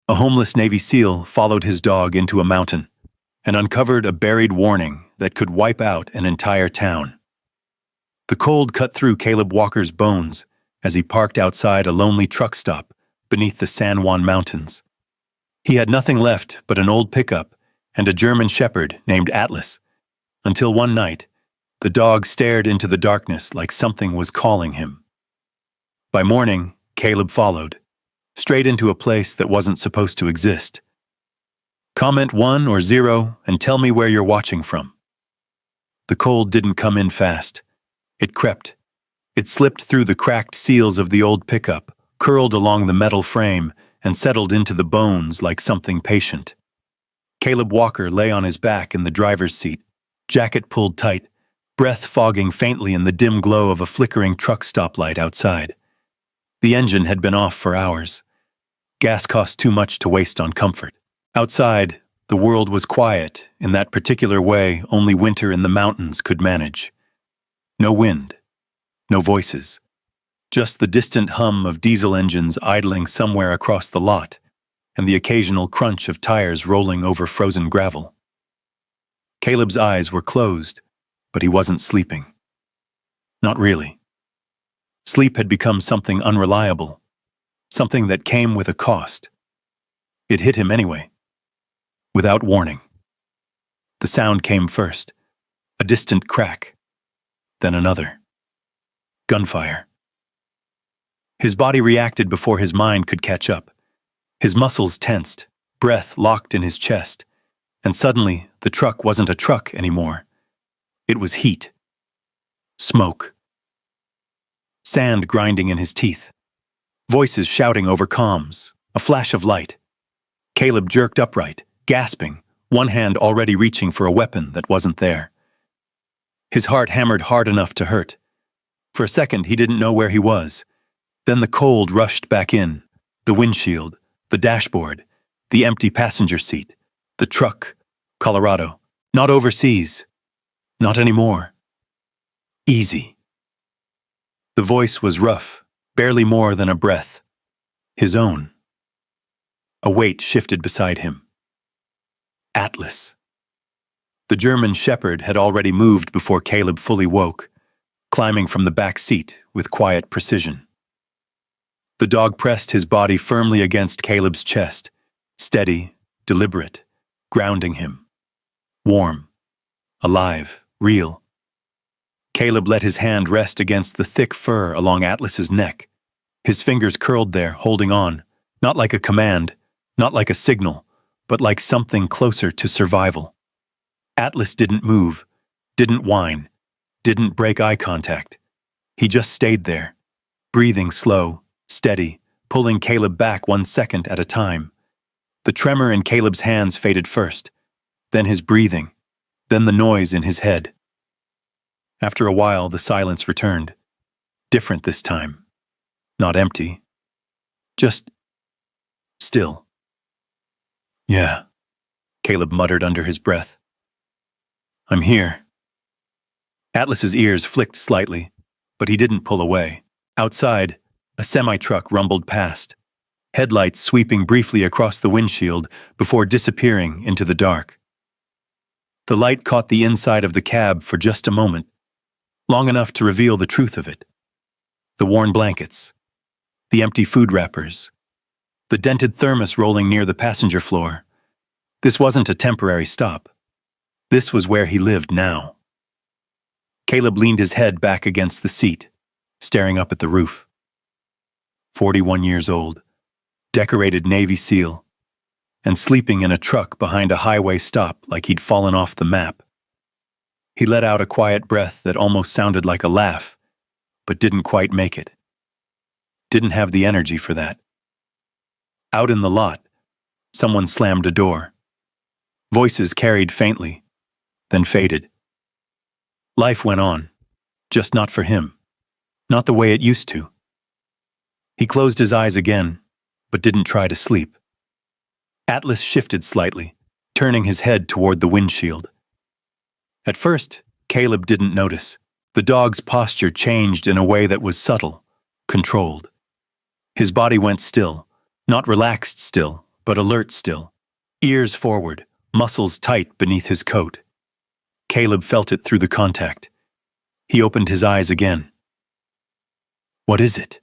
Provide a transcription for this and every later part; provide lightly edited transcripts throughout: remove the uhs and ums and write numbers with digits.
A homeless Navy SEAL followed his dog into a mountain and uncovered a buried warning that could wipe out an entire town. The cold cut through Caleb Walker's bones as he parked outside a lonely truck stop beneath the San Juan Mountains. He had nothing left but an old pickup and a German shepherd named Atlas, until one night, the dog stared into the darkness like something was calling him. By morning, Caleb followed, straight into a place that wasn't supposed to exist. Comment 1 or 0 and tell me where you're watching from. The cold didn't come in fast. It crept. It slipped through the cracked seals of the old pickup, curled along the metal frame, and settled into the bones like something patient. Caleb Walker lay on his back in the driver's seat, jacket pulled tight, breath fogging faintly in the dim glow of a flickering truck stoplight outside. The engine had been off for hours. Gas cost too much to waste on comfort. Outside, the world was quiet in that particular way only winter in the mountains could manage. No wind, no voices, just the distant hum of diesel engines idling somewhere across the lot and the occasional crunch of tires rolling over frozen gravel. Caleb's eyes were closed, but he wasn't sleeping. Not really. Sleep had become something unreliable, something that came with a cost. It hit him anyway, without warning. The sound came first, a distant crack, then another. Gunfire. His body reacted before his mind could catch up. His muscles tensed, breath locked in his chest, and suddenly the truck wasn't a truck anymore. It was heat. Smoke. Sand grinding in his teeth. Voices shouting over comms. A flash of light. Caleb jerked upright, gasping, one hand already reaching for a weapon that wasn't there. His heart hammered hard enough to hurt. For a second, he didn't know where he was. Then the cold rushed back in. The windshield, the dashboard, the empty passenger seat, the truck, Colorado. Not overseas. Not anymore. Easy. The voice was rough, barely more than a breath. His own. A weight shifted beside him. Atlas. The German shepherd had already moved before Caleb fully woke, climbing from the back seat with quiet precision. The dog pressed his body firmly against Caleb's chest, steady, deliberate, grounding him. Warm, alive, real. Caleb let his hand rest against the thick fur along Atlas's neck, his fingers curled there, holding on, not like a command, not like a signal, but like something closer to survival. Atlas didn't move, didn't whine, didn't break eye contact. He just stayed there, breathing slow, steady, pulling Caleb back 1 second at a time. The tremor in Caleb's hands faded first, then his breathing, then the noise in his head. After a while, the silence returned. Different this time. Not empty. Just still. Yeah, Caleb muttered under his breath. I'm here. Atlas's ears flicked slightly, but he didn't pull away. Outside, a semi-truck rumbled past, headlights sweeping briefly across the windshield before disappearing into the dark. The light caught the inside of the cab for just a moment, long enough to reveal the truth of it. The worn blankets, the empty food wrappers, the dented thermos rolling near the passenger floor. This wasn't a temporary stop. This was where he lived now. Caleb leaned his head back against the seat, staring up at the roof. 41 years old, decorated Navy SEAL, and sleeping in a truck behind a highway stop like he'd fallen off the map. He let out a quiet breath that almost sounded like a laugh, but didn't quite make it. Didn't have the energy for that. Out in the lot, someone slammed a door. Voices carried faintly, then faded. Life went on, just not for him, not the way it used to. He closed his eyes again, but didn't try to sleep. Atlas shifted slightly, turning his head toward the windshield. At first, Caleb didn't notice. The dog's posture changed in a way that was subtle, controlled. His body went still, not relaxed still, but alert still, ears forward, muscles tight beneath his coat. Caleb felt it through the contact. He opened his eyes again. What is it?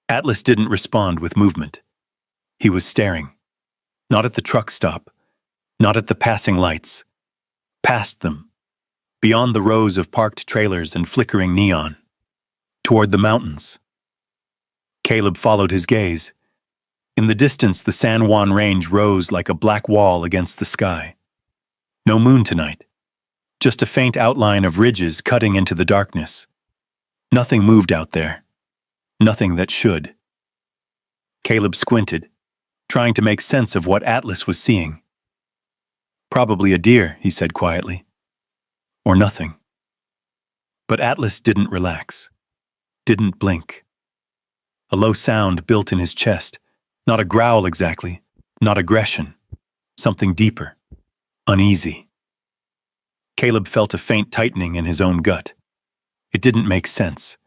Atlas didn't respond with movement. He was staring. Not at the truck stop, not at the passing lights. Past them, beyond the rows of parked trailers and flickering neon, toward the mountains. Caleb followed his gaze. In the distance, the San Juan Range rose like a black wall against the sky. No moon tonight, just a faint outline of ridges cutting into the darkness. Nothing moved out there. Nothing that should. Caleb squinted, trying to make sense of what Atlas was seeing. Probably a deer, he said quietly. Or nothing. But Atlas didn't relax. Didn't blink. A low sound built in his chest. Not a growl exactly. Not aggression. Something deeper. Uneasy. Caleb felt a faint tightening in his own gut. It didn't make sense.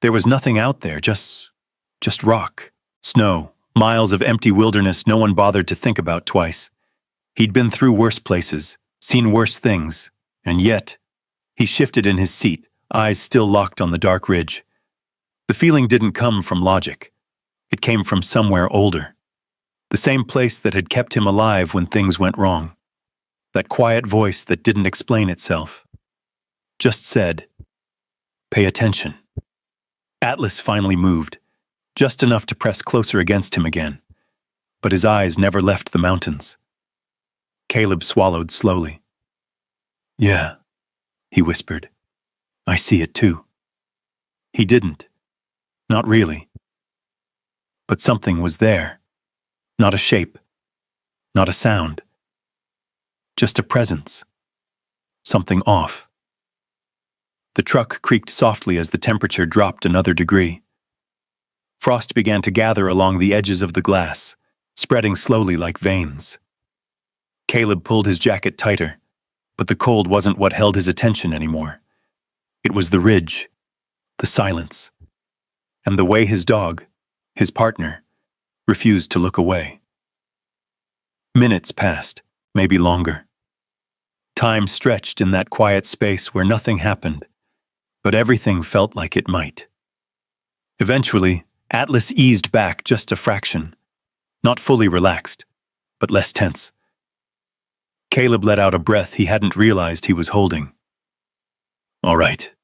There was nothing out there, just rock, snow, miles of empty wilderness no one bothered to think about twice. He'd been through worse places, seen worse things, and yet, he shifted in his seat, eyes still locked on the dark ridge. The feeling didn't come from logic. It came from somewhere older. The same place that had kept him alive when things went wrong. That quiet voice that didn't explain itself. Just said, "Pay attention." Atlas finally moved, just enough to press closer against him again. But his eyes never left the mountains. Caleb swallowed slowly. "Yeah," he whispered. "I see it too." He didn't. Not really. But something was there. Not a shape. Not a sound. Just a presence. Something off. The truck creaked softly as the temperature dropped another degree. Frost began to gather along the edges of the glass, spreading slowly like veins. Caleb pulled his jacket tighter, but the cold wasn't what held his attention anymore. It was the ridge, the silence, and the way his dog, his partner, refused to look away. Minutes passed, maybe longer. Time stretched in that quiet space where nothing happened, but everything felt like it might. Eventually, Atlas eased back just a fraction, not fully relaxed, but less tense. Caleb let out a breath he hadn't realized he was holding. "All right,"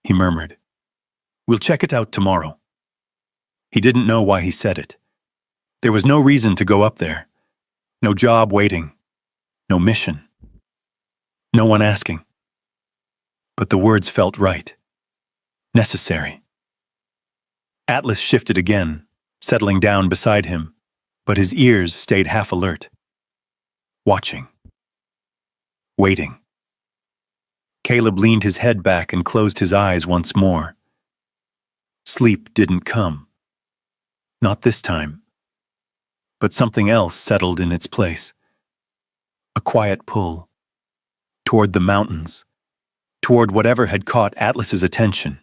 he murmured. "We'll check it out tomorrow." He didn't know why he said it. There was no reason to go up there. No job waiting. No mission. No one asking. But the words felt right. Necessary. Atlas shifted again, settling down beside him, but his ears stayed half alert. Watching. Waiting. Caleb leaned his head back and closed his eyes once more. Sleep didn't come. Not this time. But something else settled in its place. A quiet pull. Toward the mountains. Toward whatever had caught Atlas's attention.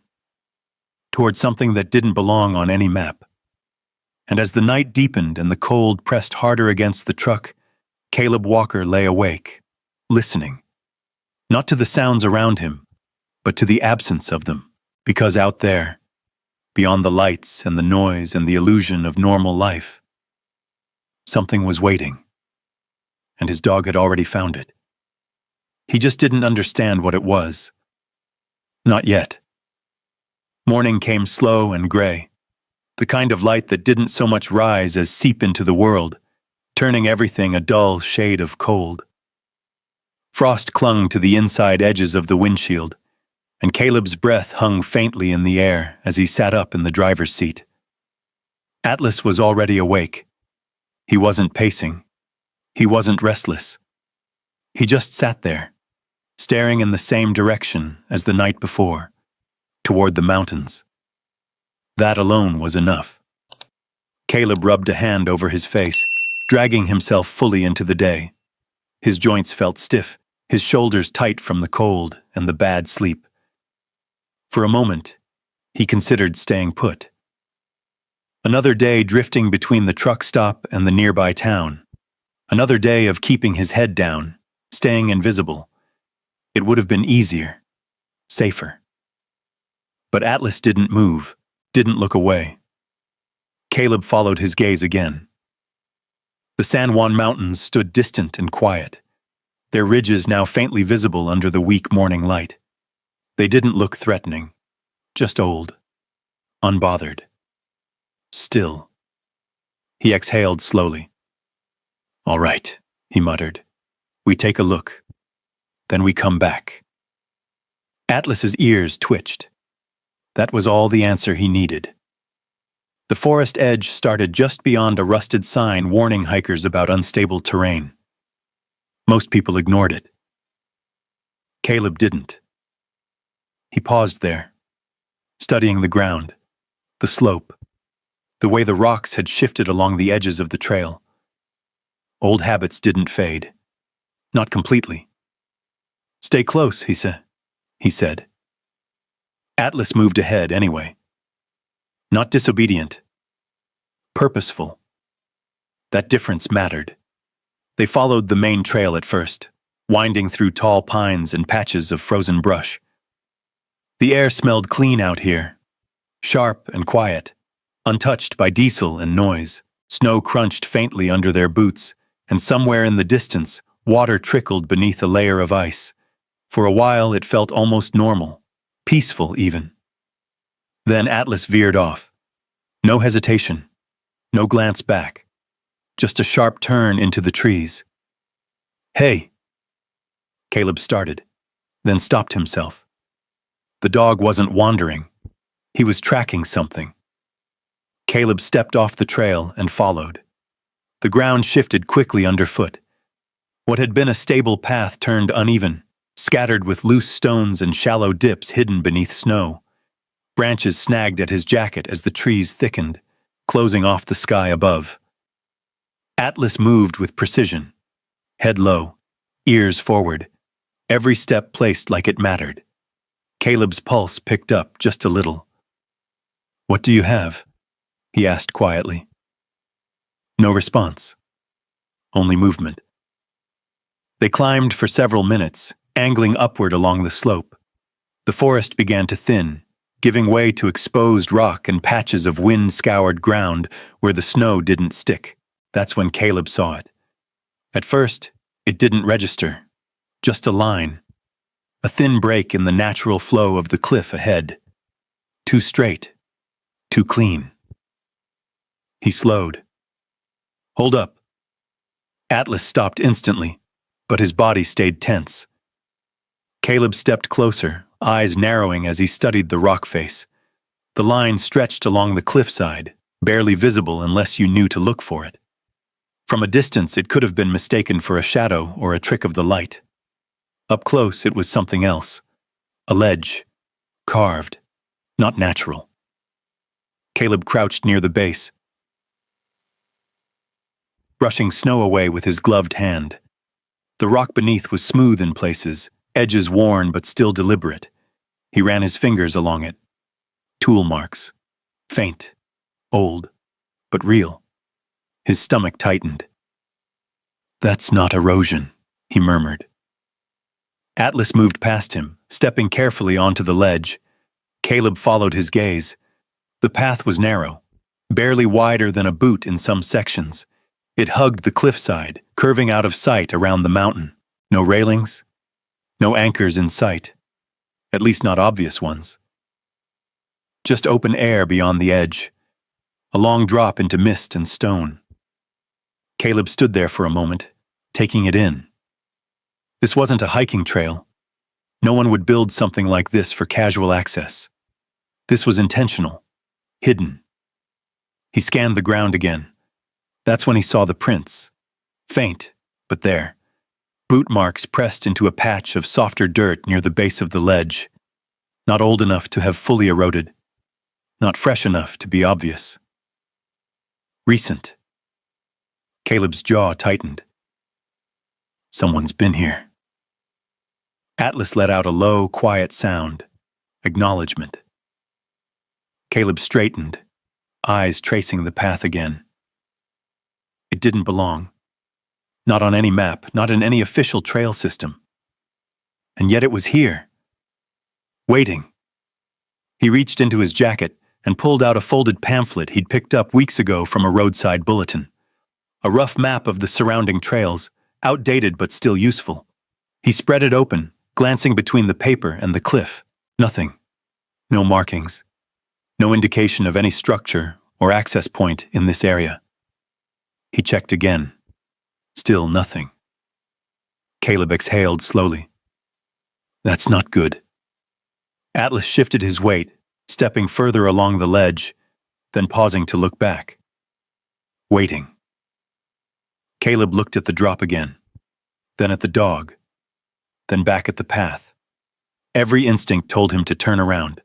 Toward something that didn't belong on any map. And as the night deepened and the cold pressed harder against the truck, Caleb Walker lay awake, listening. Not to the sounds around him, but to the absence of them. Because out there, beyond the lights and the noise and the illusion of normal life, something was waiting. And his dog had already found it. He just didn't understand what it was. Not yet. Morning came slow and gray, the kind of light that didn't so much rise as seep into the world, turning everything a dull shade of cold. Frost clung to the inside edges of the windshield, and Caleb's breath hung faintly in the air as he sat up in the driver's seat. Atlas was already awake. He wasn't pacing. He wasn't restless. He just sat there, staring in the same direction as the night before, toward the mountains. That alone was enough. Caleb rubbed a hand over his face, dragging himself fully into the day. His joints felt stiff, his shoulders tight from the cold and the bad sleep. For a moment, he considered staying put. Another day drifting between the truck stop and the nearby town. Another day of keeping his head down, staying invisible. It would have been easier, safer. But Atlas didn't move, didn't look away. Caleb followed his gaze again. The San Juan Mountains stood distant and quiet, their ridges now faintly visible under the weak morning light. They didn't look threatening, just old, unbothered, still. He exhaled slowly. "All right," he muttered. "We take a look. Then we come back." Atlas's ears twitched. That was all the answer he needed. The forest edge started just beyond a rusted sign warning hikers about unstable terrain. Most people ignored it. Caleb didn't. He paused there, studying the ground, the slope, the way the rocks had shifted along the edges of the trail. Old habits didn't fade. Not completely. "Stay close," he said. Atlas moved ahead anyway. Not disobedient. Purposeful. That difference mattered. They followed the main trail at first, winding through tall pines and patches of frozen brush. The air smelled clean out here, sharp and quiet, untouched by diesel and noise. Snow crunched faintly under their boots, and somewhere in the distance, water trickled beneath a layer of ice. For a while it felt almost normal, peaceful even. Then Atlas veered off. No hesitation, no glance back, just a sharp turn into the trees. "Hey!" Caleb started, then stopped himself. The dog wasn't wandering. He was tracking something. Caleb stepped off the trail and followed. The ground shifted quickly underfoot. What had been a stable path turned uneven, scattered with loose stones and shallow dips hidden beneath snow. Branches snagged at his jacket as the trees thickened, closing off the sky above. Atlas moved with precision, head low, ears forward, every step placed like it mattered. Caleb's pulse picked up just a little. "What do you have?" he asked quietly. No response. Only movement. They climbed for several minutes, angling upward along the slope. The forest began to thin, giving way to exposed rock and patches of wind-scoured ground where the snow didn't stick. That's when Caleb saw it. At first, it didn't register. Just a line. A thin break in the natural flow of the cliff ahead. Too straight. Too clean. He slowed. "Hold up." Atlas stopped instantly, but his body stayed tense. Caleb stepped closer, eyes narrowing as he studied the rock face. The line stretched along the cliffside, barely visible unless you knew to look for it. From a distance, it could have been mistaken for a shadow or a trick of the light. Up close, it was something else. A ledge. Carved. Not natural. Caleb crouched near the base, brushing snow away with his gloved hand. The rock beneath was smooth in places, edges worn but still deliberate. He ran his fingers along it. Tool marks. Faint. Old. But real. His stomach tightened. "That's not erosion," he murmured. Atlas moved past him, stepping carefully onto the ledge. Caleb followed his gaze. The path was narrow, barely wider than a boot in some sections. It hugged the cliffside, curving out of sight around the mountain. No railings, no anchors in sight, at least not obvious ones. Just open air beyond the edge, a long drop into mist and stone. Caleb stood there for a moment, taking it in. This wasn't a hiking trail. No one would build something like this for casual access. This was intentional, hidden. He scanned the ground again. That's when he saw the prints. Faint, but there. Boot marks pressed into a patch of softer dirt near the base of the ledge. Not old enough to have fully eroded. Not fresh enough to be obvious. Recent. Caleb's jaw tightened. Someone's been here. Atlas let out a low, quiet sound. Acknowledgement. Caleb straightened, eyes tracing the path again. It didn't belong. Not on any map, not in any official trail system. And yet it was here. Waiting. He reached into his jacket and pulled out a folded pamphlet he'd picked up weeks ago from a roadside bulletin. A rough map of the surrounding trails, outdated but still useful. He spread it open, glancing between the paper and the cliff. Nothing. No markings. No indication of any structure or access point in this area. He checked again. Still nothing. Caleb exhaled slowly. That's not good. Atlas shifted his weight, stepping further along the ledge, then pausing to look back. Waiting. Caleb looked at the drop again, then at the dog, then back at the path. Every instinct told him to turn around,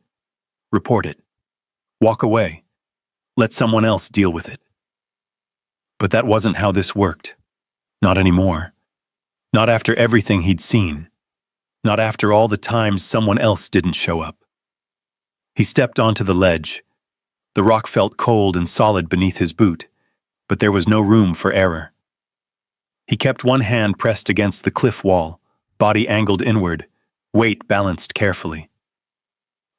report it, walk away, let someone else deal with it. But that wasn't how this worked. Not anymore. Not after everything he'd seen. Not after all the times someone else didn't show up. He stepped onto the ledge. The rock felt cold and solid beneath his boot, but there was no room for error. He kept one hand pressed against the cliff wall, body angled inward, weight balanced carefully.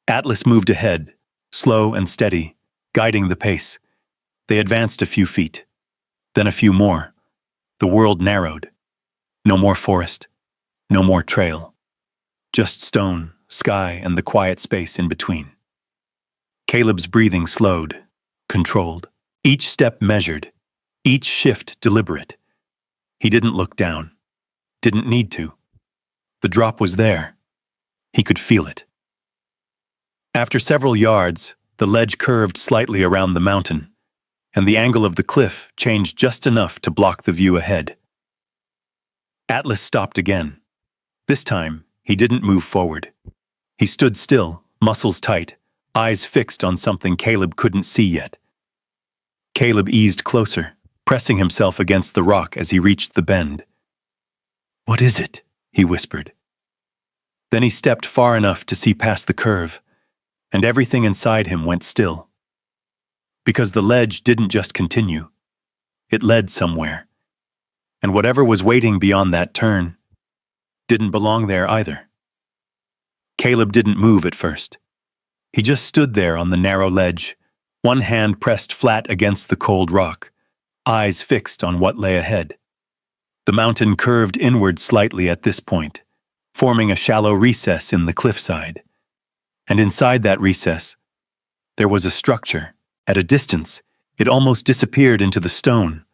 Atlas moved ahead, slow and steady, guiding the pace. They advanced a few feet, then a few more. The world narrowed. No more forest, no more trail. Just stone, sky, and the quiet space in between. Caleb's breathing slowed, controlled, each step measured, each shift deliberate. He didn't look down, didn't need to. The drop was there. He could feel it. After several yards, the ledge curved slightly around the mountain, and the angle of the cliff changed just enough to block the view ahead. Atlas stopped again. This time, he didn't move forward. He stood still, muscles tight, eyes fixed on something Caleb couldn't see yet. Caleb eased closer, pressing himself against the rock as he reached the bend. "What is it?" he whispered. Then he stepped far enough to see past the curve, and everything inside him went still. Because the ledge didn't just continue. It led somewhere. And whatever was waiting beyond that turn didn't belong there either. Caleb didn't move at first. He just stood there on the narrow ledge, one hand pressed flat against the cold rock, eyes fixed on what lay ahead. The mountain curved inward slightly at this point, forming a shallow recess in the cliffside. And inside that recess, there was a structure. At a distance, it almost disappeared into the stone.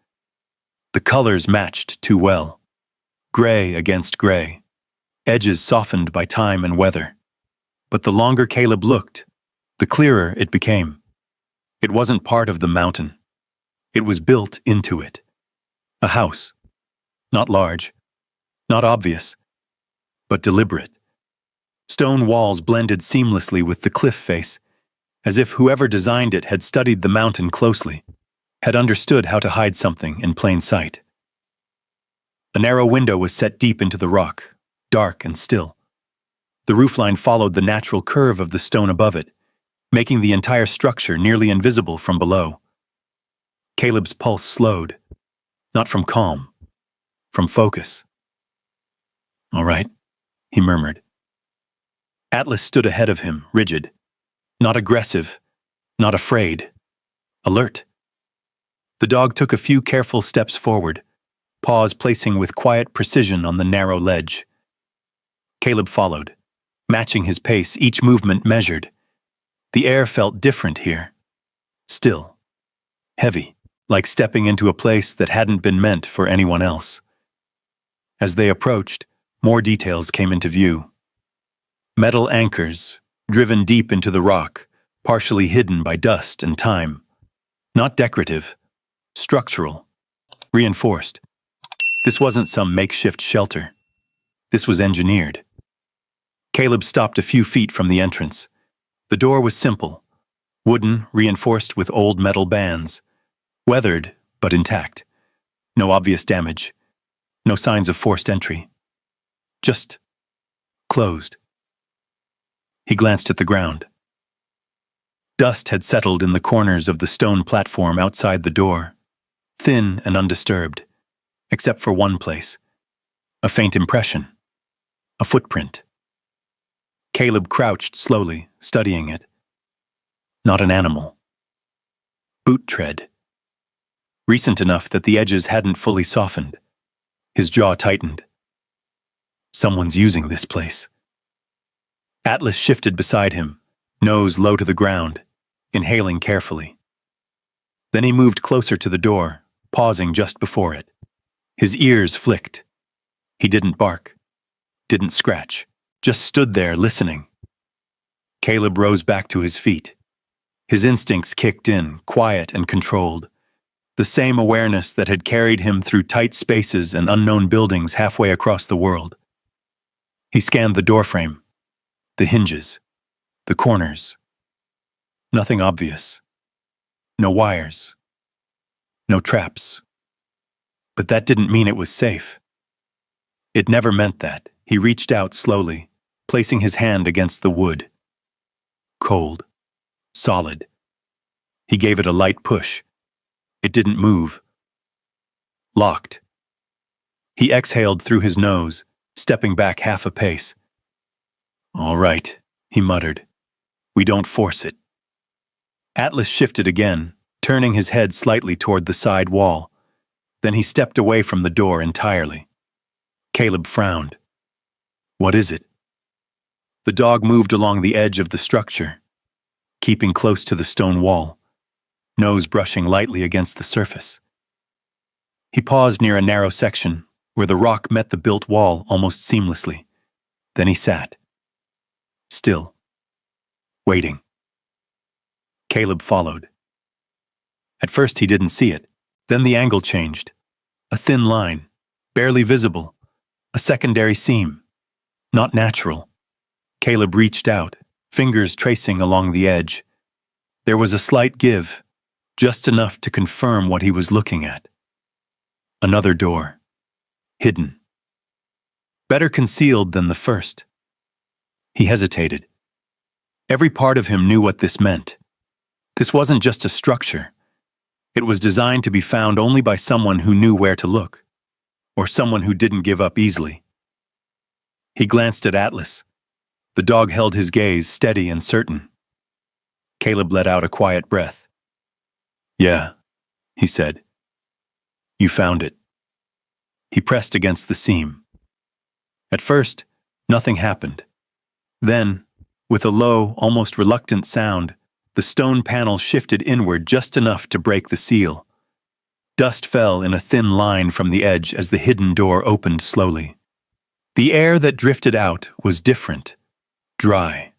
The colors matched too well. Gray against gray, edges softened by time and weather. But the longer Caleb looked, the clearer it became. It wasn't part of the mountain. It was built into it. A house. Not large, not obvious, but deliberate. Stone walls blended seamlessly with the cliff face, as if whoever designed it had studied the mountain closely, had understood how to hide something in plain sight. A narrow window was set deep into the rock, dark and still. The roofline followed the natural curve of the stone above it, making the entire structure nearly invisible from below. Caleb's pulse slowed, not from calm, from focus. "All right," he murmured. Atlas stood ahead of him, rigid, not aggressive, not afraid, alert. The dog took a few careful steps forward, paws placing with quiet precision on the narrow ledge. Caleb followed, matching his pace, each movement measured. The air felt different here. Still, heavy, like stepping into a place that hadn't been meant for anyone else. As they approached, more details came into view. Metal anchors, driven deep into the rock, partially hidden by dust and time. Not decorative, structural, reinforced. This wasn't some makeshift shelter. This was engineered. Caleb stopped a few feet from the entrance. The door was simple, wooden, reinforced with old metal bands, weathered but intact. No obvious damage, no signs of forced entry. Just closed. He glanced at the ground. Dust had settled in the corners of the stone platform outside the door, thin and undisturbed, except for one place. A faint impression. A footprint. Caleb crouched slowly, studying it. Not an animal. Boot tread. Recent enough that the edges hadn't fully softened. His jaw tightened. Someone's using this place. Atlas shifted beside him, nose low to the ground, inhaling carefully. Then he moved closer to the door, pausing just before it. His ears flicked. He didn't bark, didn't scratch, just stood there listening. Caleb rose back to his feet. His instincts kicked in, quiet and controlled. The same awareness that had carried him through tight spaces and unknown buildings halfway across the world. He scanned the doorframe, the hinges, the corners. Nothing obvious. No wires. No traps. But that didn't mean it was safe. It never meant that. He reached out slowly, placing his hand against the wood. Cold. Solid. He gave it a light push. It didn't move. Locked. He exhaled through his nose, stepping back half a pace. "All right," he muttered. "We don't force it." Atlas shifted again, turning his head slightly toward the side wall. Then he stepped away from the door entirely. Caleb frowned. "What is it?" The dog moved along the edge of the structure, keeping close to the stone wall, nose brushing lightly against the surface. He paused near a narrow section where the rock met the built wall almost seamlessly. Then he sat. Still. Waiting. Caleb followed. At first he didn't see it. Then the angle changed. A thin line, barely visible. A secondary seam. Not natural. Caleb reached out, fingers tracing along the edge. There was a slight give, just enough to confirm what he was looking at. Another door. Hidden. Better concealed than the first. He hesitated. Every part of him knew what this meant. This wasn't just a structure. It was designed to be found only by someone who knew where to look, or someone who didn't give up easily. He glanced at Atlas. The dog held his gaze steady and certain. Caleb let out a quiet breath. "Yeah," he said. "You found it." He pressed against the seam. At first, nothing happened. Then, with a low, almost reluctant sound, the stone panel shifted inward just enough to break the seal. Dust fell in a thin line from the edge as the hidden door opened slowly. The air that drifted out was different, dry,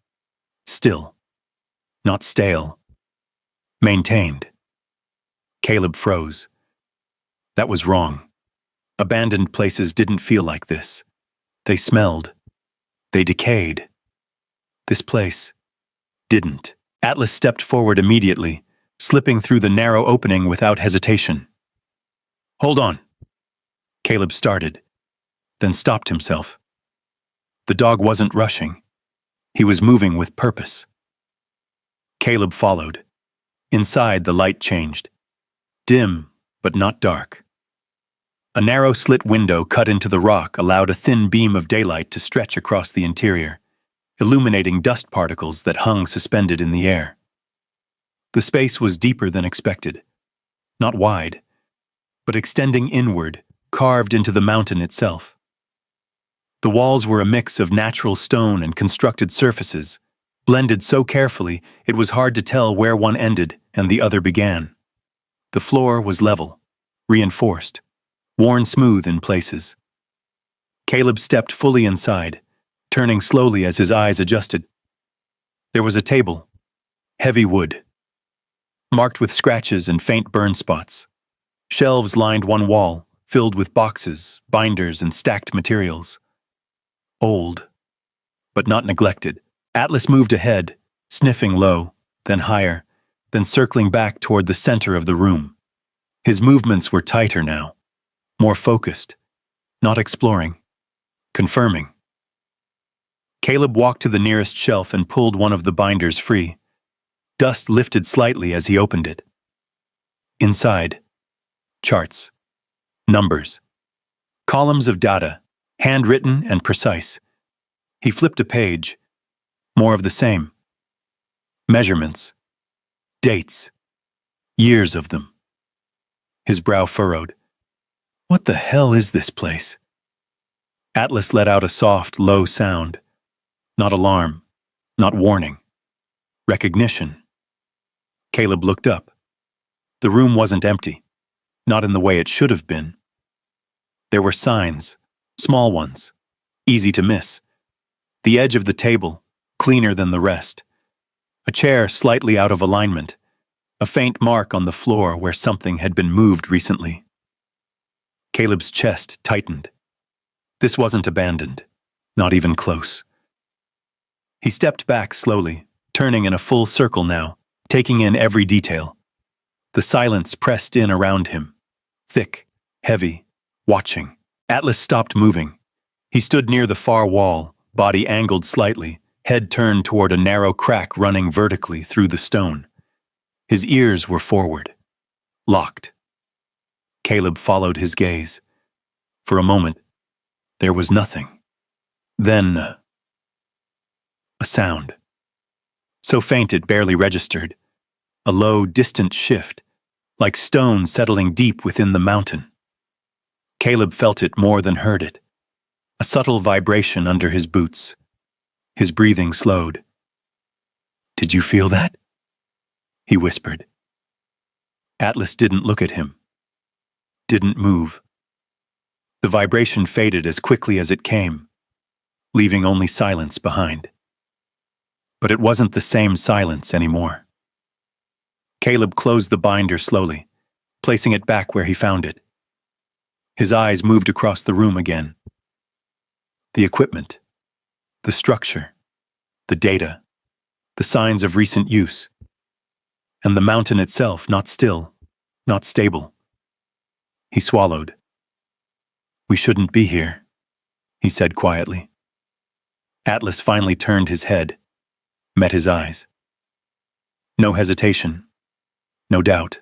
still, not stale, maintained. Caleb froze. That was wrong. Abandoned places didn't feel like this. They smelled. They decayed. This place didn't. Atlas stepped forward immediately, slipping through the narrow opening without hesitation. "Hold on." Caleb started, then stopped himself. The dog wasn't rushing. He was moving with purpose. Caleb followed. Inside, the light changed. Dim, but not dark. A narrow slit window cut into the rock allowed a thin beam of daylight to stretch across the interior, illuminating dust particles that hung suspended in the air. The space was deeper than expected. Not wide, but extending inward, carved into the mountain itself. The walls were a mix of natural stone and constructed surfaces, blended so carefully it was hard to tell where one ended and the other began. The floor was level, reinforced, worn smooth in places. Caleb stepped fully inside, turning slowly as his eyes adjusted. There was a table, heavy wood, marked with scratches and faint burn spots. Shelves lined one wall, filled with boxes, binders, and stacked materials. Old, but not neglected. Atlas moved ahead, sniffing low, then higher, then circling back toward the center of the room. His movements were tighter now, more focused, not exploring, confirming. Caleb walked to the nearest shelf and pulled one of the binders free. Dust lifted slightly as he opened it. Inside, charts, numbers, columns of data, handwritten and precise. He flipped a page. More of the same. Measurements, dates, years of them. His brow furrowed. What the hell is this place? Atlas let out a soft, low sound. Not alarm, not warning. Recognition. Caleb looked up. The room wasn't empty, not in the way it should have been. There were signs, small ones, easy to miss. The edge of the table, cleaner than the rest. A chair slightly out of alignment. A faint mark on the floor where something had been moved recently. Caleb's chest tightened. This wasn't abandoned, not even close. He stepped back slowly, turning in a full circle now, taking in every detail. The silence pressed in around him. Thick, heavy, watching. Atlas stopped moving. He stood near the far wall, body angled slightly, head turned toward a narrow crack running vertically through the stone. His ears were forward, locked. Caleb followed his gaze. For a moment, there was nothing. Then, a sound. So faint it barely registered. A low, distant shift, like stone settling deep within the mountain. Caleb felt it more than heard it. A subtle vibration under his boots. His breathing slowed. "Did you feel that?" he whispered. Atlas didn't look at him. Didn't move. The vibration faded as quickly as it came, leaving only silence behind. But it wasn't the same silence anymore. Caleb closed the binder slowly, placing it back where he found it. His eyes moved across the room again. The equipment, the structure, the data, the signs of recent use, and the mountain itself not still, not stable. He swallowed. "We shouldn't be here," he said quietly. Atlas finally turned his head, met his eyes. No hesitation, no doubt.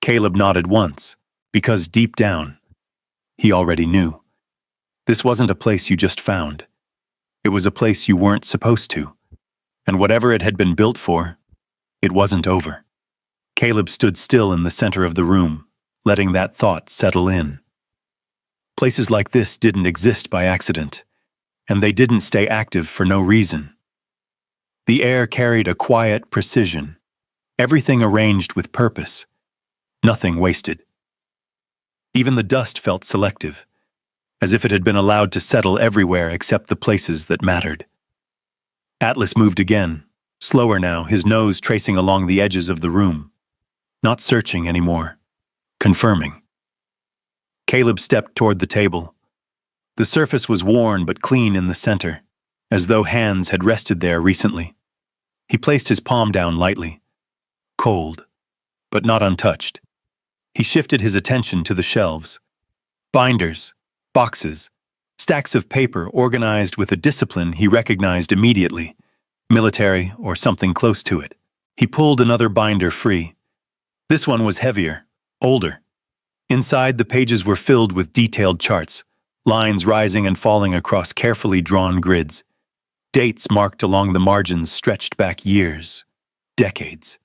Caleb nodded once, because deep down, he already knew. This wasn't a place you just found. It was a place you weren't supposed to. And whatever it had been built for, it wasn't over. Caleb stood still in the center of the room, letting that thought settle in. Places like this didn't exist by accident, and they didn't stay active for no reason. The air carried a quiet precision, everything arranged with purpose, nothing wasted. Even the dust felt selective, as if it had been allowed to settle everywhere except the places that mattered. Atlas moved again, slower now, his nose tracing along the edges of the room. Not searching anymore, confirming. Caleb stepped toward the table. The surface was worn but clean in the center, as though hands had rested there recently. He placed his palm down lightly. Cold, but not untouched. He shifted his attention to the shelves. Binders, boxes, stacks of paper organized with a discipline he recognized immediately, military or something close to it. He pulled another binder free. This one was heavier, older. Inside, the pages were filled with detailed charts, lines rising and falling across carefully drawn grids. Dates marked along the margins stretched back years, decades.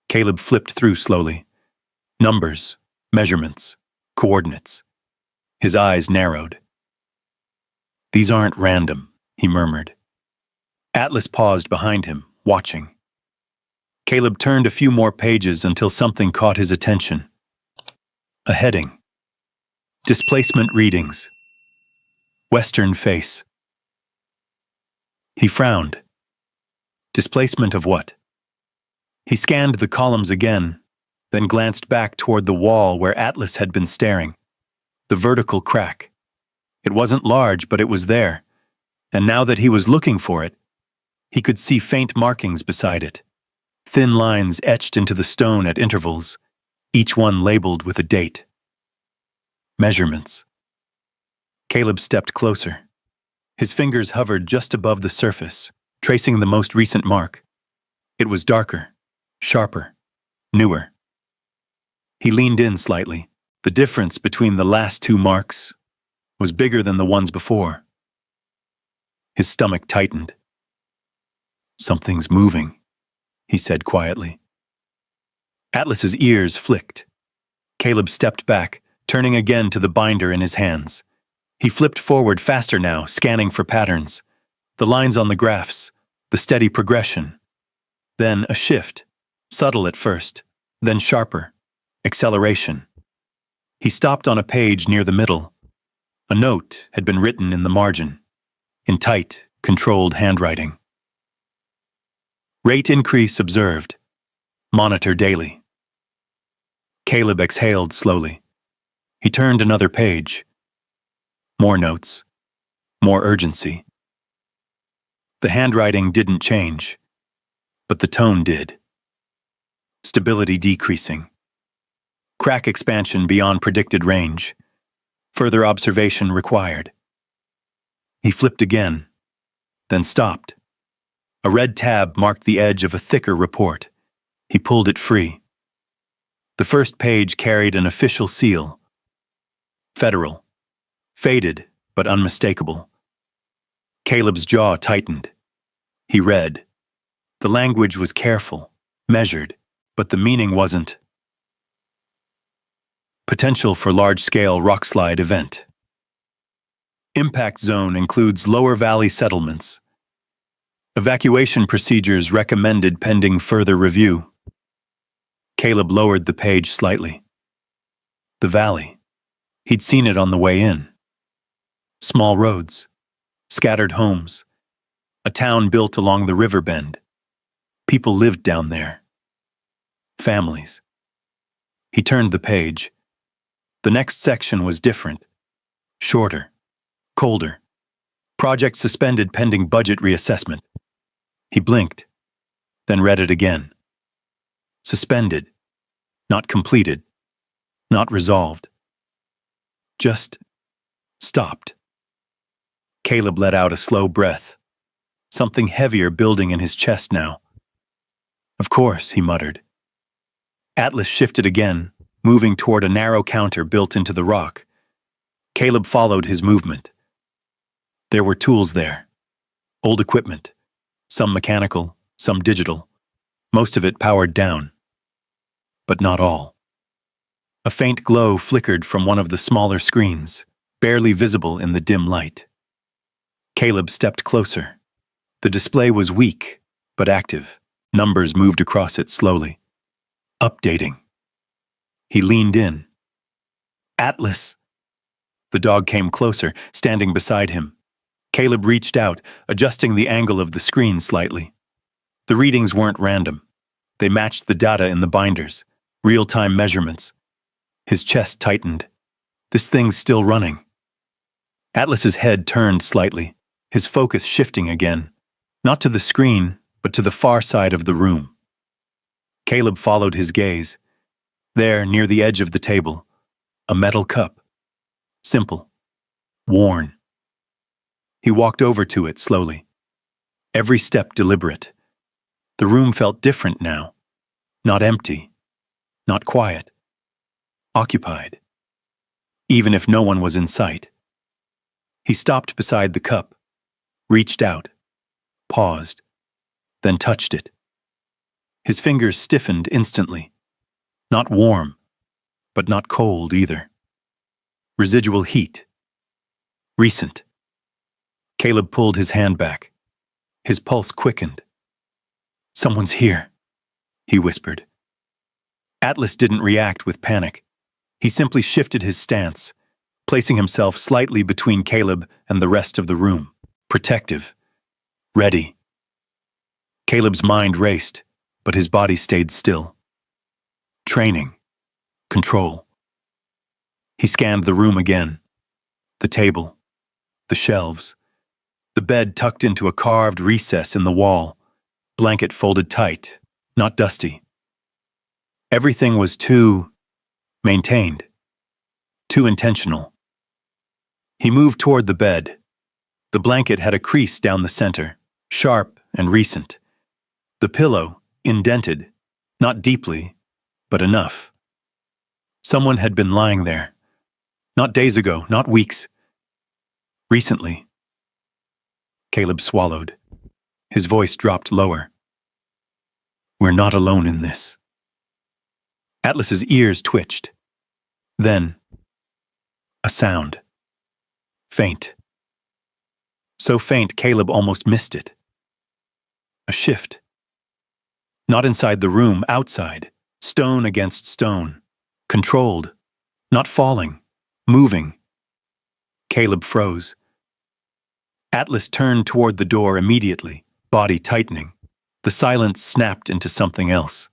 Caleb flipped through slowly. Numbers, measurements, coordinates. His eyes narrowed. "These aren't random," he murmured. Atlas paused behind him, watching. Caleb turned a few more pages until something caught his attention. A heading. Displacement readings. Western face. He frowned. Displacement of what? He scanned the columns again, then glanced back toward the wall where Atlas had been staring. The vertical crack. It wasn't large, but it was there, and now that he was looking for it, he could see faint markings beside it. Thin lines etched into the stone at intervals, each one labeled with a date. Measurements. Caleb stepped closer. His fingers hovered just above the surface, tracing the most recent mark. It was darker, sharper, newer. He leaned in slightly. The difference between the last two marks was bigger than the ones before. His stomach tightened. "Something's moving," he said quietly. Atlas's ears flicked. Caleb stepped back, turning again to the binder in his hands. He flipped forward faster now, scanning for patterns. The lines on the graphs, the steady progression. Then a shift, subtle at first, then sharper. Acceleration. He stopped on a page near the middle. A note had been written in the margin, in tight, controlled handwriting. Rate increase observed. Monitor daily. Caleb exhaled slowly. He turned another page. More notes. More urgency. The handwriting didn't change, but the tone did. Stability decreasing. Crack expansion beyond predicted range. Further observation required. He flipped again, then stopped. A red tab marked the edge of a thicker report. He pulled it free. The first page carried an official seal. Federal. Faded, but unmistakable. Caleb's jaw tightened. He read. The language was careful, measured, but the meaning wasn't. Potential for large-scale rockslide event. Impact zone includes lower valley settlements. Evacuation procedures recommended pending further review. Caleb lowered the page slightly. The valley. He'd seen it on the way in. Small roads. Scattered homes. A town built along the river bend. People lived down there. Families. He turned the page. The next section was different. Shorter. Colder. Project suspended pending budget reassessment. He blinked, then read it again. Suspended. Not completed. Not resolved. Just stopped. Caleb let out a slow breath. Something heavier building in his chest now. Of course, he muttered. Atlas shifted again, moving toward a narrow counter built into the rock. Caleb followed his movement. There were tools there. Old equipment. Some mechanical, some digital. Most of it powered down. But not all. A faint glow flickered from one of the smaller screens, barely visible in the dim light. Caleb stepped closer. The display was weak, but active. Numbers moved across it slowly. Updating. He leaned in. Atlas! The dog came closer, standing beside him. Caleb reached out, adjusting the angle of the screen slightly. The readings weren't random. They matched the data in the binders, real-time measurements. His chest tightened. This thing's still running. Atlas's head turned slightly, his focus shifting again, not to the screen, but to the far side of the room. Caleb followed his gaze. There, near the edge of the table, a metal cup. Simple. Worn. He walked over to it slowly. Every step deliberate. The room felt different now. Not empty. Not quiet. Occupied. Even if no one was in sight. He stopped beside the cup, reached out, paused, then touched it. His fingers stiffened instantly. Not warm, but not cold either. Residual heat. Recent. Caleb pulled his hand back. His pulse quickened. "Someone's here," he whispered. Atlas didn't react with panic. He simply shifted his stance, placing himself slightly between Caleb and the rest of the room. Protective. Ready. Caleb's mind raced, but his body stayed still. Training. Control. He scanned the room again. The table. The shelves. The bed tucked into a carved recess in the wall. Blanket folded tight, not dusty. Everything was too maintained. Too intentional. He moved toward the bed. The blanket had a crease down the center, sharp and recent. The pillow, Indented, not deeply, but enough. Someone had been lying there. Not days ago, not weeks. Recently. Caleb swallowed. His voice dropped lower. We're not alone in this. Atlas's ears twitched. Then, a sound. Faint. So faint, Caleb almost missed it. A shift. Not inside the room, outside. Stone against stone. Controlled. Not falling. Moving. Caleb froze. Atlas turned toward the door immediately, body tightening. The silence snapped into something else.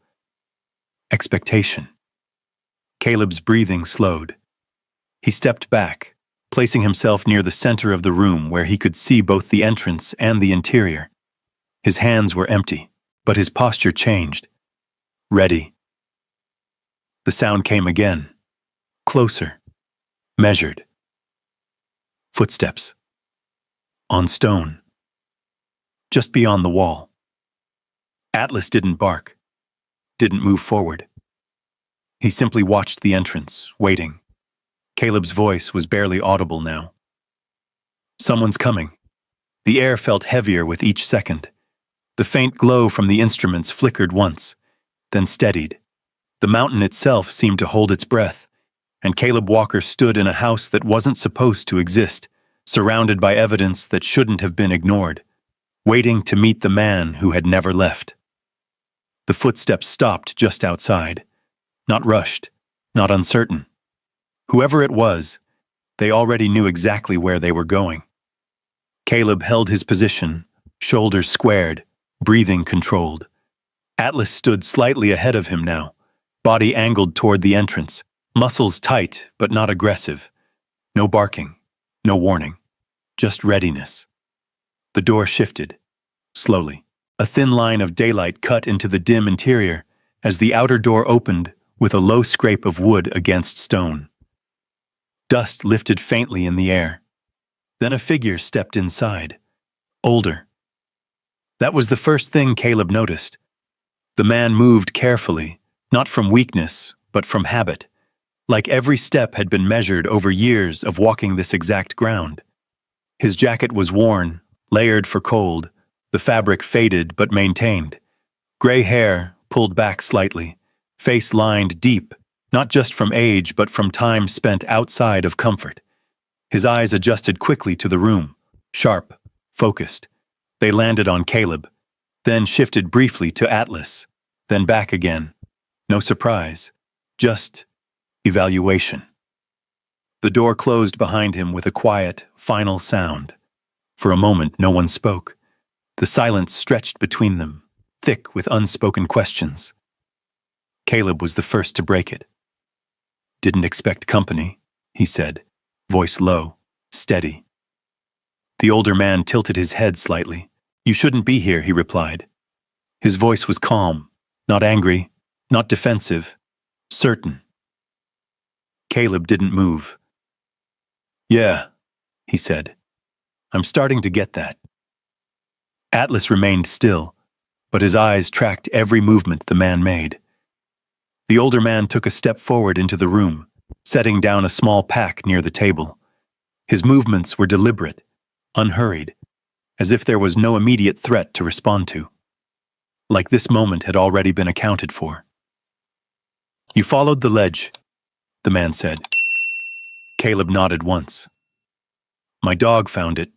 Expectation. Caleb's breathing slowed. He stepped back, placing himself near the center of the room where he could see both the entrance and the interior. His hands were empty, but his posture changed. Ready. The sound came again. Closer. Measured. Footsteps. On stone. Just beyond the wall. Atlas didn't bark. Didn't move forward. He simply watched the entrance, waiting. Caleb's voice was barely audible now. Someone's coming. The air felt heavier with each second. The faint glow from the instruments flickered once, then steadied. The mountain itself seemed to hold its breath, and Caleb Walker stood in a house that wasn't supposed to exist, surrounded by evidence that shouldn't have been ignored, waiting to meet the man who had never left. The footsteps stopped just outside, not rushed, not uncertain. Whoever it was, they already knew exactly where they were going. Caleb held his position, shoulders squared, breathing controlled. Atlas stood slightly ahead of him now, body angled toward the entrance, muscles tight but not aggressive. No barking, no warning, just readiness. The door shifted, slowly. A thin line of daylight cut into the dim interior as the outer door opened with a low scrape of wood against stone. Dust lifted faintly in the air. Then a figure stepped inside, older. That was the first thing Caleb noticed. The man moved carefully, not from weakness, but from habit, like every step had been measured over years of walking this exact ground. His jacket was worn, layered for cold, the fabric faded but maintained. Gray hair pulled back slightly, face lined deep, not just from age but from time spent outside of comfort. His eyes adjusted quickly to the room, sharp, focused. They landed on Caleb, then shifted briefly to Atlas, then back again. No surprise, just evaluation. The door closed behind him with a quiet, final sound. For a moment, no one spoke. The silence stretched between them, thick with unspoken questions. Caleb was the first to break it. Didn't expect company, he said, voice low, steady. The older man tilted his head slightly. You shouldn't be here, he replied. His voice was calm, not angry, not defensive, certain. Caleb didn't move. Yeah, he said. I'm starting to get that. Atlas remained still, but his eyes tracked every movement the man made. The older man took a step forward into the room, setting down a small pack near the table. His movements were deliberate, unhurried, as if there was no immediate threat to respond to. Like this moment had already been accounted for. You followed the ledge, the man said. Caleb nodded once. My dog found it.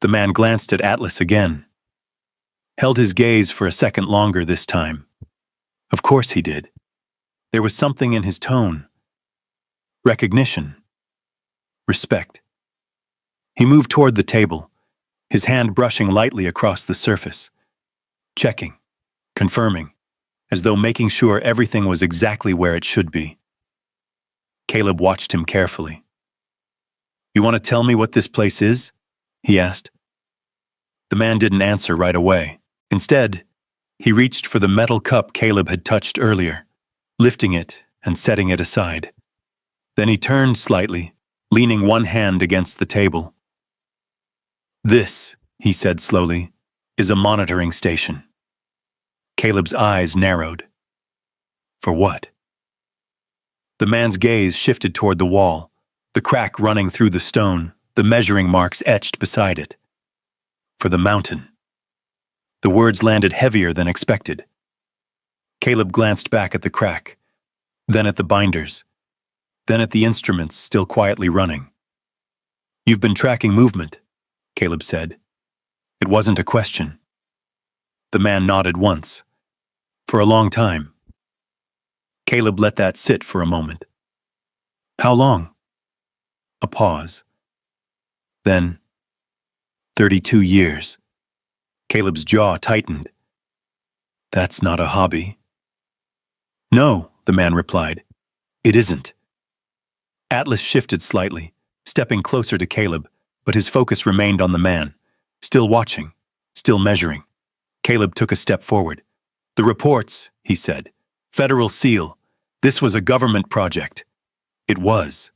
The man glanced at Atlas again. Held his gaze for a second longer this time. Of course he did. There was something in his tone. Recognition. Respect. He moved toward the table, his hand brushing lightly across the surface. Checking, confirming, as though making sure everything was exactly where it should be. Caleb watched him carefully. You want to tell me what this place is? He asked. The man didn't answer right away. Instead, he reached for the metal cup Caleb had touched earlier, lifting it and setting it aside. Then he turned slightly, leaning one hand against the table. This, he said slowly, is a monitoring station. Caleb's eyes narrowed. For what? The man's gaze shifted toward the wall, the crack running through the stone, the measuring marks etched beside it. For the mountain. The words landed heavier than expected. Caleb glanced back at the crack, then at the binders, then at the instruments still quietly running. You've been tracking movement, Caleb said. It wasn't a question. The man nodded once. For a long time. Caleb let that sit for a moment. How long? A pause. Then, 32 years. Caleb's jaw tightened. That's not a hobby. No, the man replied. It isn't. Atlas shifted slightly, stepping closer to Caleb, but his focus remained on the man, still watching, still measuring. Caleb took a step forward. The reports, he said. Federal seal. This was a government project. It was.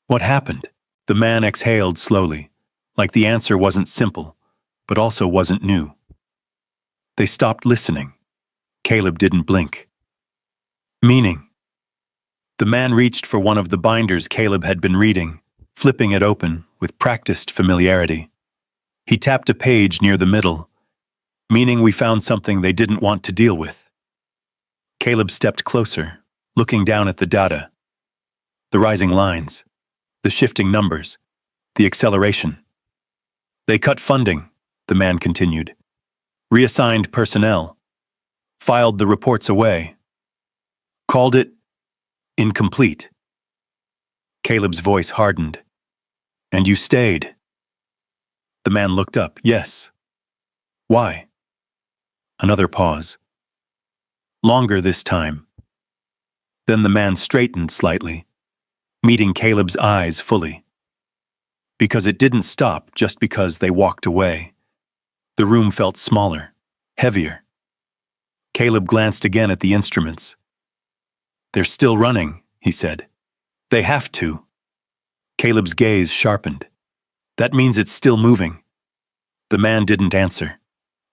What happened? The man exhaled slowly, like the answer wasn't simple, but also wasn't new. They stopped listening. Caleb didn't blink. Meaning. The man reached for one of the binders Caleb had been reading, flipping it open with practiced familiarity. He tapped a page near the middle, meaning we found something they didn't want to deal with. Caleb stepped closer, looking down at the data. The rising lines, the shifting numbers, the acceleration. They cut funding, the man continued. Reassigned personnel. Filed the reports away. Called it incomplete. Caleb's voice hardened. And you stayed. The man looked up. Yes. Why? Another pause. Longer this time. Then the man straightened slightly, meeting Caleb's eyes fully. Because it didn't stop just because they walked away. The room felt smaller, heavier. Caleb glanced again at the instruments. They're still running, he said. They have to. Caleb's gaze sharpened. That means it's still moving. The man didn't answer.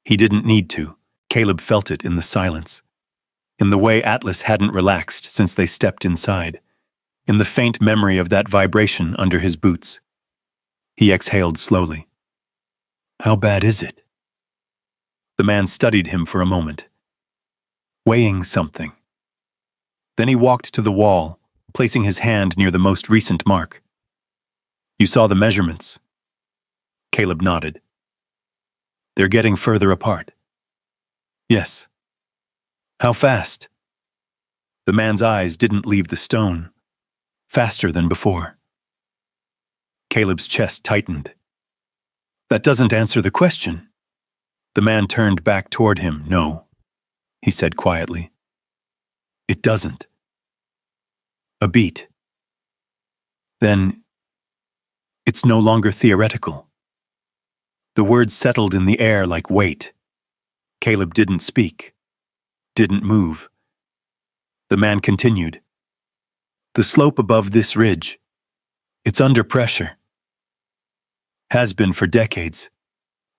He didn't need to. Caleb felt it in the silence. In the way Atlas hadn't relaxed since they stepped inside. In the faint memory of that vibration under his boots. He exhaled slowly. How bad is it? The man studied him for a moment, weighing something. Then he walked to the wall, placing his hand near the most recent mark. You saw the measurements. Caleb nodded. They're getting further apart. Yes. How fast? The man's eyes didn't leave the stone. Faster than before. Caleb's chest tightened. That doesn't answer the question. The man turned back toward him. No, he said quietly. It doesn't. A beat. Then, it's no longer theoretical. The words settled in the air like weight. Caleb didn't speak, didn't move. The man continued. The slope above this ridge, it's under pressure. Has been for decades.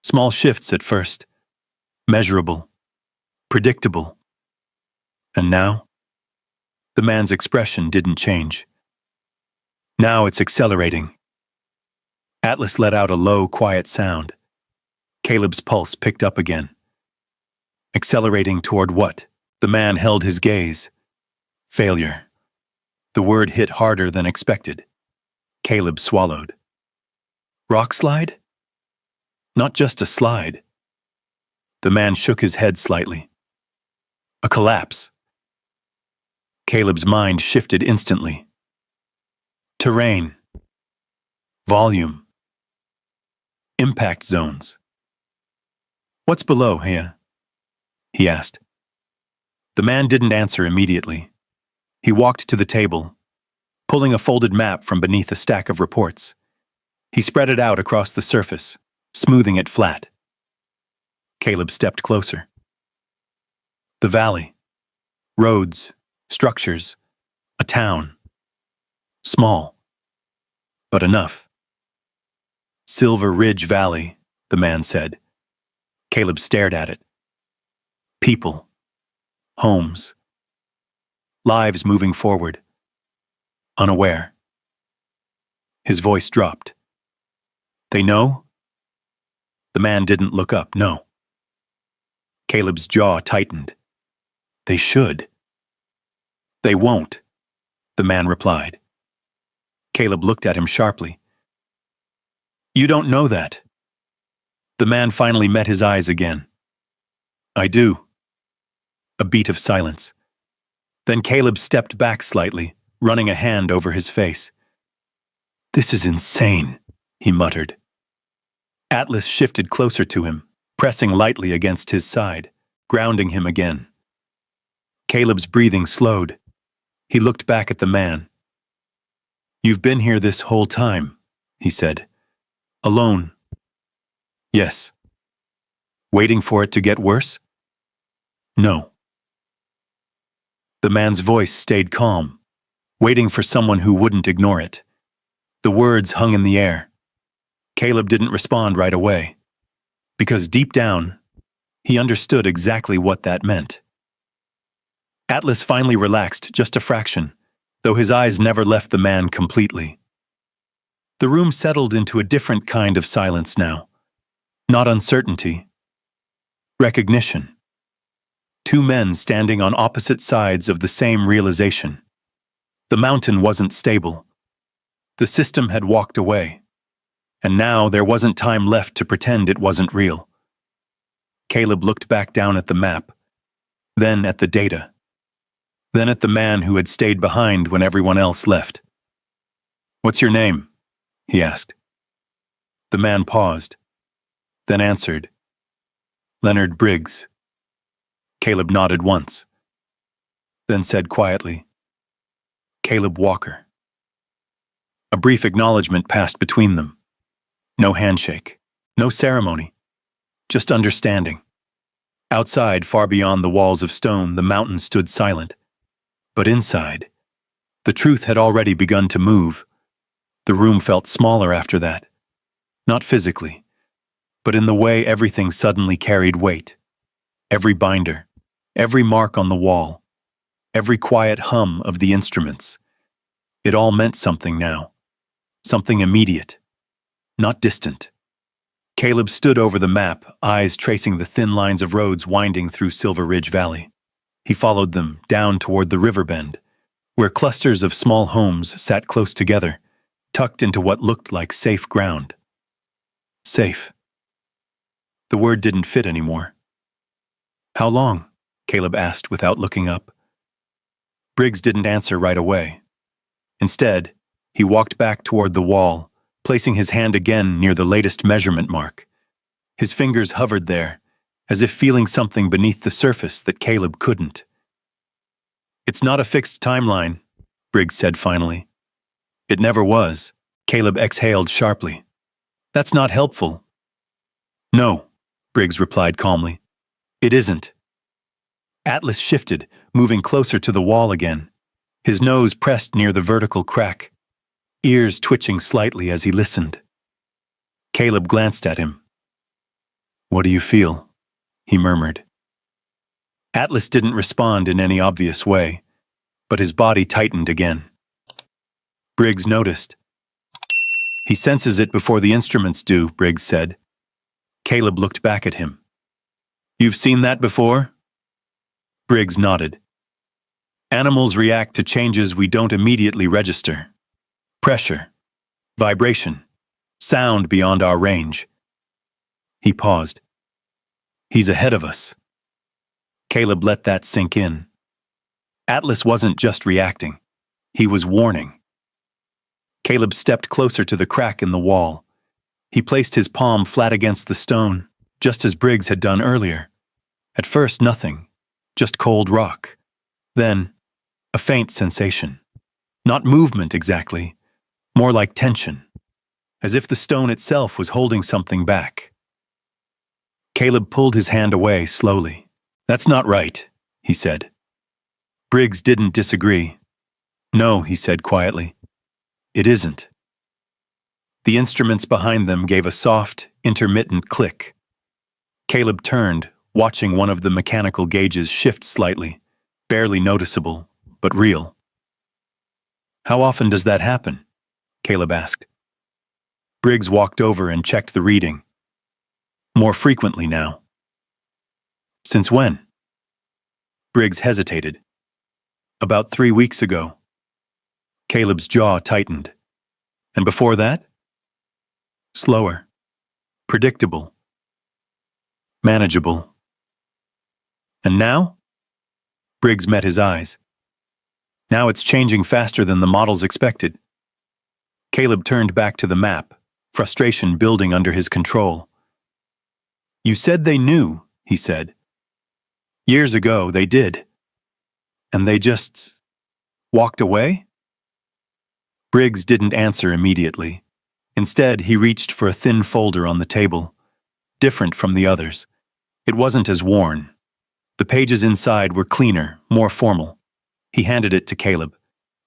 Small shifts at first. Measurable. Predictable. And now? The man's expression didn't change. Now it's accelerating. Atlas let out a low, quiet sound. Caleb's pulse picked up again. Accelerating toward what? The man held his gaze. Failure. The word hit harder than expected. Caleb swallowed. Rock slide? Not just a slide. The man shook his head slightly. A collapse. Caleb's mind shifted instantly. Terrain. Volume. Impact zones. What's below here? He asked. The man didn't answer immediately. He walked to the table, pulling a folded map from beneath a stack of reports. He spread it out across the surface, smoothing it flat. Caleb stepped closer. The valley. Roads. Structures. A town. Small. But enough. Silver Ridge Valley, the man said. Caleb stared at it. People. Homes. Lives moving forward. Unaware. His voice dropped. They know? The man didn't look up, no. Caleb's jaw tightened. They should. They won't, the man replied. Caleb looked at him sharply. You don't know that. The man finally met his eyes again. I do. A beat of silence. Then Caleb stepped back slightly, running a hand over his face. This is insane, he muttered. Atlas shifted closer to him, pressing lightly against his side, grounding him again. Caleb's breathing slowed. He looked back at the man. You've been here this whole time, he said. Alone. Yes. Waiting for it to get worse? No. The man's voice stayed calm, waiting for someone who wouldn't ignore it. The words hung in the air. Caleb didn't respond right away, because deep down, he understood exactly what that meant. Atlas finally relaxed just a fraction, though his eyes never left the man completely. The room settled into a different kind of silence now. Not uncertainty. Recognition. Two men standing on opposite sides of the same realization. The mountain wasn't stable. The system had walked away. And now there wasn't time left to pretend it wasn't real. Caleb looked back down at the map, then at the data, then at the man who had stayed behind when everyone else left. What's your name? He asked. The man paused, then answered, Leonard Briggs. Caleb nodded once, then said quietly, Caleb Walker. A brief acknowledgement passed between them. No handshake, no ceremony, just understanding. Outside, far beyond the walls of stone, the mountain stood silent. But inside, the truth had already begun to move. The room felt smaller after that. Not physically, but in the way everything suddenly carried weight. Every binder, every mark on the wall, every quiet hum of the instruments. It all meant something now. Something immediate, not distant. Caleb stood over the map, eyes tracing the thin lines of roads winding through Silver Ridge Valley. He followed them down toward the river bend, where clusters of small homes sat close together, tucked into what looked like safe ground. Safe. The word didn't fit anymore. How long? Caleb asked without looking up. Briggs didn't answer right away. Instead, he walked back toward the wall, placing his hand again near the latest measurement mark. His fingers hovered there, as if feeling something beneath the surface that Caleb couldn't. It's not a fixed timeline, Briggs said finally. It never was. Caleb exhaled sharply. That's not helpful. No, Briggs replied calmly. It isn't. Atlas shifted, moving closer to the wall again, his nose pressed near the vertical crack, ears twitching slightly as he listened. Caleb glanced at him. What do you feel? He murmured. Atlas didn't respond in any obvious way, but his body tightened again. Briggs noticed. He senses it before the instruments do, Briggs said. Caleb looked back at him. You've seen that before? Briggs nodded. Animals react to changes we don't immediately register. Pressure, vibration, sound beyond our range. He paused. He's ahead of us. Caleb let that sink in. Atlas wasn't just reacting. He was warning. Caleb stepped closer to the crack in the wall. He placed his palm flat against the stone, just as Briggs had done earlier. At first, nothing, just cold rock. Then, a faint sensation. Not movement exactly, more like tension, as if the stone itself was holding something back. Caleb pulled his hand away slowly. That's not right, he said. Briggs didn't disagree. No, he said quietly. It isn't. The instruments behind them gave a soft, intermittent click. Caleb turned, watching one of the mechanical gauges shift slightly, barely noticeable, but real. "How often does that happen?" Caleb asked. Briggs walked over and checked the reading. "More frequently now." "Since when?" Briggs hesitated. "About 3 weeks ago." Caleb's jaw tightened. "And before that?" "Slower. Predictable. Manageable." "And now?" Briggs met his eyes. "Now it's changing faster than the models expected." Caleb turned back to the map, frustration building under his control. "You said they knew," he said. "Years ago, they did. And they just walked away?" Briggs didn't answer immediately. Instead, he reached for a thin folder on the table, different from the others. It wasn't as worn. The pages inside were cleaner, more formal. He handed it to Caleb.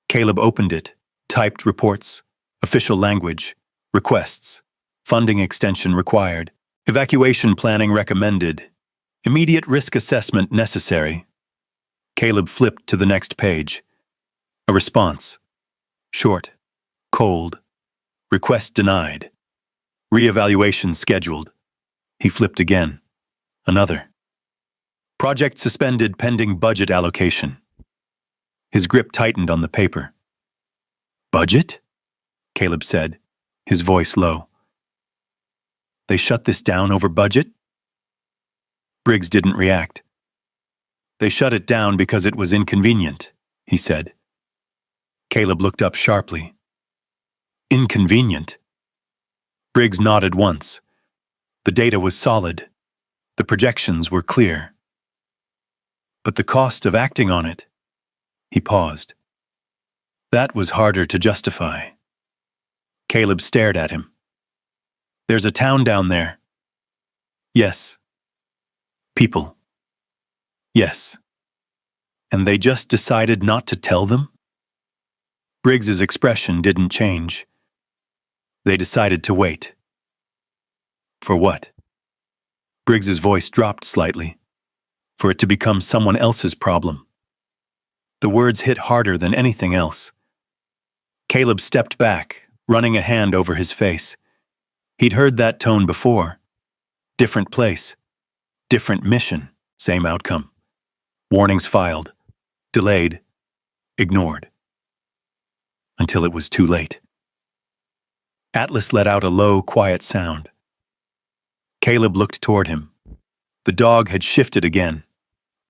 Caleb opened it, typed reports, official language, requests, funding extension required, evacuation planning recommended, immediate risk assessment necessary. Caleb flipped to the next page. A response. Short. Cold. Request denied. Reevaluation scheduled. He flipped again. Another. Project suspended pending budget allocation. His grip tightened on the paper. "Budget?" Caleb said, his voice low. "They shut this down over budget?" Briggs didn't react. "They shut it down because it was inconvenient," he said. Caleb looked up sharply. "Inconvenient?" Briggs nodded once. The data was solid. The projections were clear. "But the cost of acting on it?" He paused. That was harder to justify. Caleb stared at him. "There's a town down there." "Yes." "People." "Yes." "And they just decided not to tell them?" Briggs's expression didn't change. "They decided to wait." "For what?" Briggs's voice dropped slightly. "For it to become someone else's problem." The words hit harder than anything else. Caleb stepped back, running a hand over his face. He'd heard that tone before. Different place. Different mission. Same outcome. Warnings filed. Delayed. Ignored. Until it was too late. Atlas let out a low, quiet sound. Caleb looked toward him. The dog had shifted again.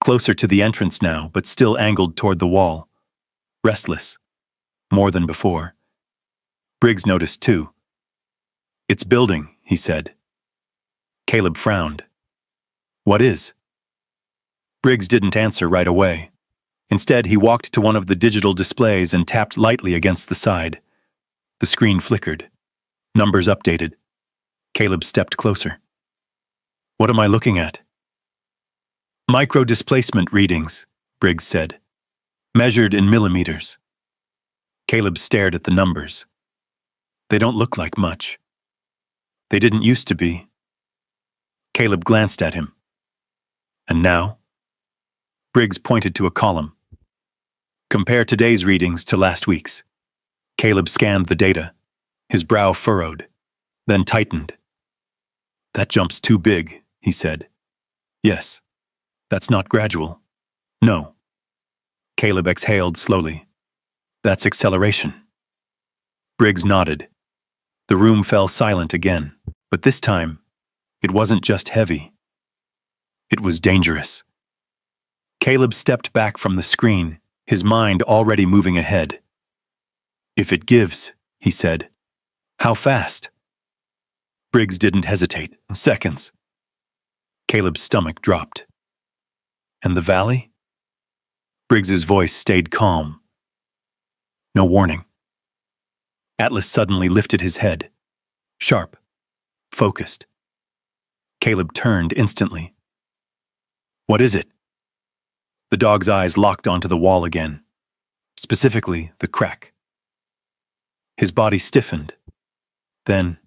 Closer to the entrance now, but still angled toward the wall. Restless. More than before. Briggs noticed too. "It's building," he said. Caleb frowned. "What is?" Briggs didn't answer right away. Instead, he walked to one of the digital displays and tapped lightly against the side. The screen flickered. Numbers updated. Caleb stepped closer. "What am I looking at?" "Micro-displacement readings," Briggs said. "Measured in millimeters." Caleb stared at the numbers. "They don't look like much." "They didn't used to be." Caleb glanced at him. "And now?" Briggs pointed to a column. "Compare today's readings to last week's." Caleb scanned the data. His brow furrowed, then tightened. "That jump's too big," he said. "Yes. That's not gradual." "No." Caleb exhaled slowly. "That's acceleration." Briggs nodded. The room fell silent again, but this time, it wasn't just heavy. It was dangerous. Caleb stepped back from the screen, his mind already moving ahead. "If it gives," he said. "How fast?" Briggs didn't hesitate. Seconds. Caleb's stomach dropped. "And the valley?" Briggs's voice stayed calm. "No warning." Atlas suddenly lifted his head. Sharp. Focused. Caleb turned instantly. "What is it?" The dog's eyes locked onto the wall again. Specifically, the crack. His body stiffened. Then,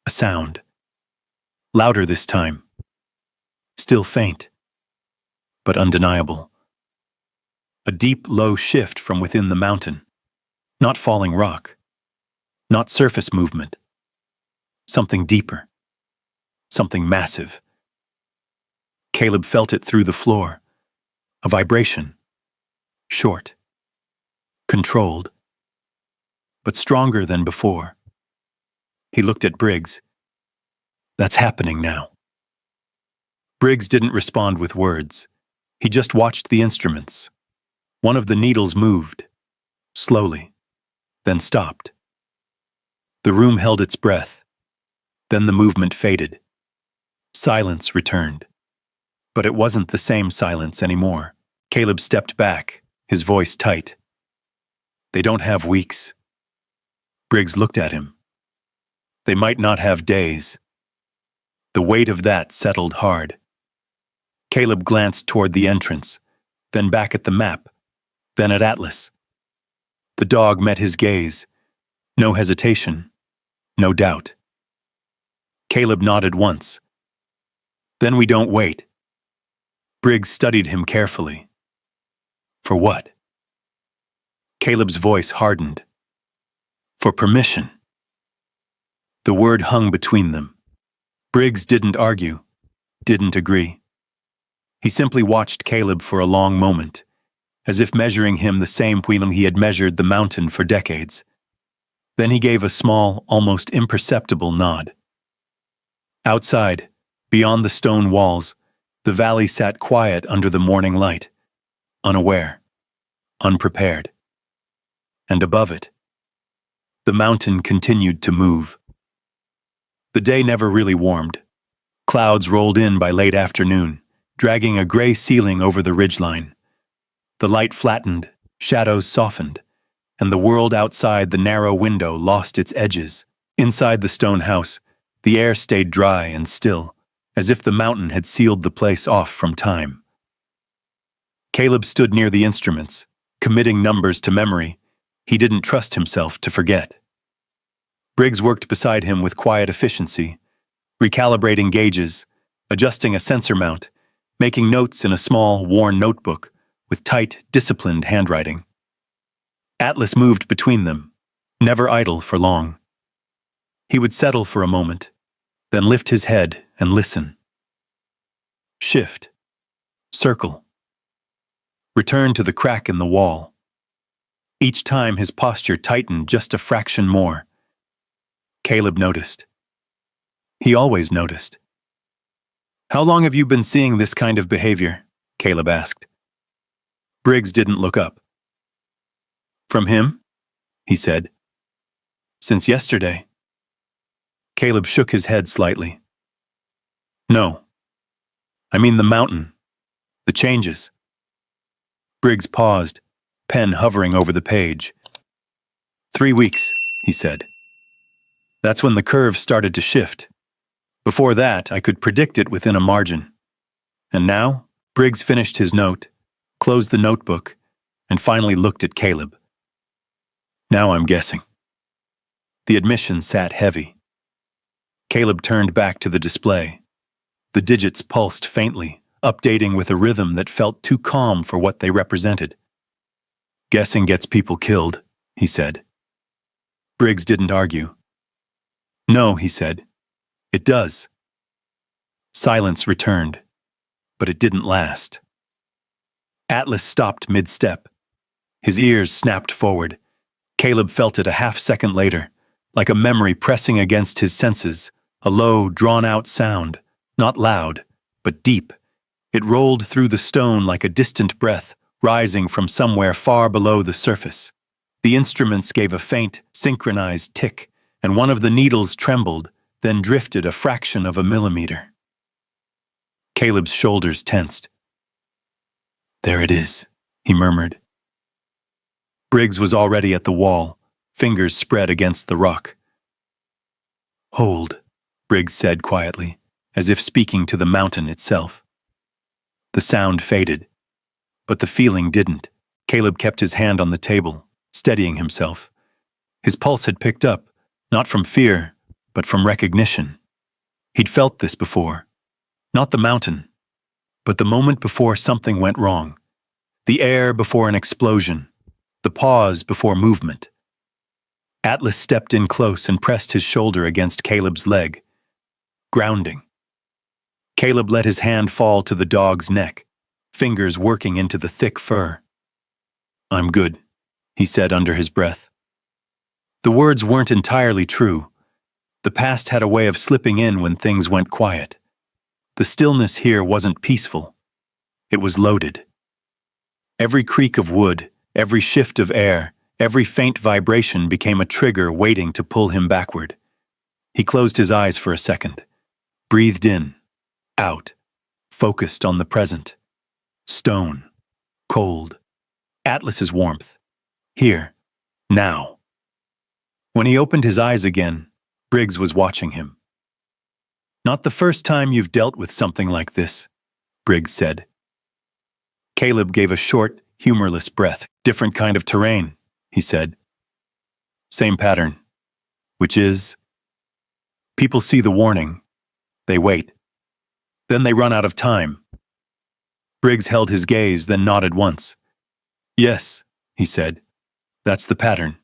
a sound. Louder this time. still faint, but undeniable. A deep, low shift from within the mountain. Not falling rock. Not surface movement. Something deeper. Something massive. Caleb felt it through the floor. A vibration. Short. Controlled. But stronger than before. He looked at Briggs. That's happening now. Briggs didn't respond with words. He just watched the instruments. One of the needles moved. Slowly. Then stopped. The room held its breath. Then the movement faded. Silence returned. But it wasn't the same silence anymore. Caleb stepped back, his voice tight. They don't have weeks. Briggs looked at him. They might not have days. The weight of that settled hard. Caleb glanced toward the entrance, then back at the map, then at Atlas. The dog met his gaze. No hesitation, no doubt. Caleb nodded once. Then we don't wait. Briggs studied him carefully. For what? Caleb's voice hardened. For permission. The word hung between them. Briggs didn't argue, didn't agree. He simply watched Caleb for a long moment, as if measuring him the same way he had measured the mountain for decades. Then he gave a small, almost imperceptible nod. Outside, beyond the stone walls, the valley sat quiet under the morning light, unaware, unprepared. And above it, the mountain continued to move. The day never really warmed. Clouds rolled in by late afternoon, dragging a gray ceiling over the ridgeline. The light flattened, shadows softened, and the world outside the narrow window lost its edges. Inside the stone house, the air stayed dry and still, as if the mountain had sealed the place off from time. Caleb stood near the instruments, committing numbers to memory. He didn't trust himself to forget. Briggs worked beside him with quiet efficiency, recalibrating gauges, adjusting a sensor mount, making notes in a small, worn notebook with tight, disciplined handwriting. Atlas moved between them, never idle for long. He would settle for a moment, then lift his head and listen. Shift. Circle. Return to the crack in the wall. Each time his posture tightened just a fraction more. Caleb noticed. He always noticed. How long have you been seeing this kind of behavior? Caleb asked. Briggs didn't look up. From him? He said. Since yesterday. Caleb shook his head slightly. No. I mean the mountain. The changes. Briggs paused, pen hovering over the page. 3 weeks, he said. That's when the curve started to shift. Before that, I could predict it within a margin. And now, Briggs finished his note, closed the notebook, and finally looked at Caleb. Now I'm guessing. The admission sat heavy. Caleb turned back to the display. The digits pulsed faintly, updating with a rhythm that felt too calm for what they represented. Guessing gets people killed, he said. Briggs didn't argue. No, he said. It does. Silence returned, but it didn't last. Atlas stopped mid-step. His ears snapped forward. Caleb felt it a half-second later, like a memory pressing against his senses, a low, drawn-out sound, not loud, but deep. It rolled through the stone like a distant breath, rising from somewhere far below the surface. The instruments gave a faint, synchronized tick, and one of the needles trembled, then drifted a fraction of a millimeter. Caleb's shoulders tensed. There it is, he murmured. Briggs was already at the wall, fingers spread against the rock. Hold, Briggs said quietly, as if speaking to the mountain itself. The sound faded, but the feeling didn't. Caleb kept his hand on the table, steadying himself. His pulse had picked up, not from fear, but from recognition. He'd felt this before. Not the mountain, But the moment before something went wrong, the air before an explosion, the pause before movement. Atlas stepped in close and pressed his shoulder against Caleb's leg, grounding. Caleb let his hand fall to the dog's neck, fingers working into the thick fur. "I'm good," he said under his breath. The words weren't entirely true. The past had a way of slipping in when things went quiet. The stillness here wasn't peaceful. It was loaded. Every creak of wood, every shift of air, every faint vibration became a trigger waiting to pull him backward. He closed his eyes for a second, breathed in, out, focused on the present. Stone, cold, Atlas's warmth. Here, now. When he opened his eyes again, Briggs was watching him. "Not the first time you've dealt with something like this," Briggs said. Caleb gave a short, humorless breath. "Different kind of terrain," he said. "Same pattern, which is, people see the warning, they wait. Then they run out of time." Briggs held his gaze, then nodded once. "Yes," he said, "that's the pattern."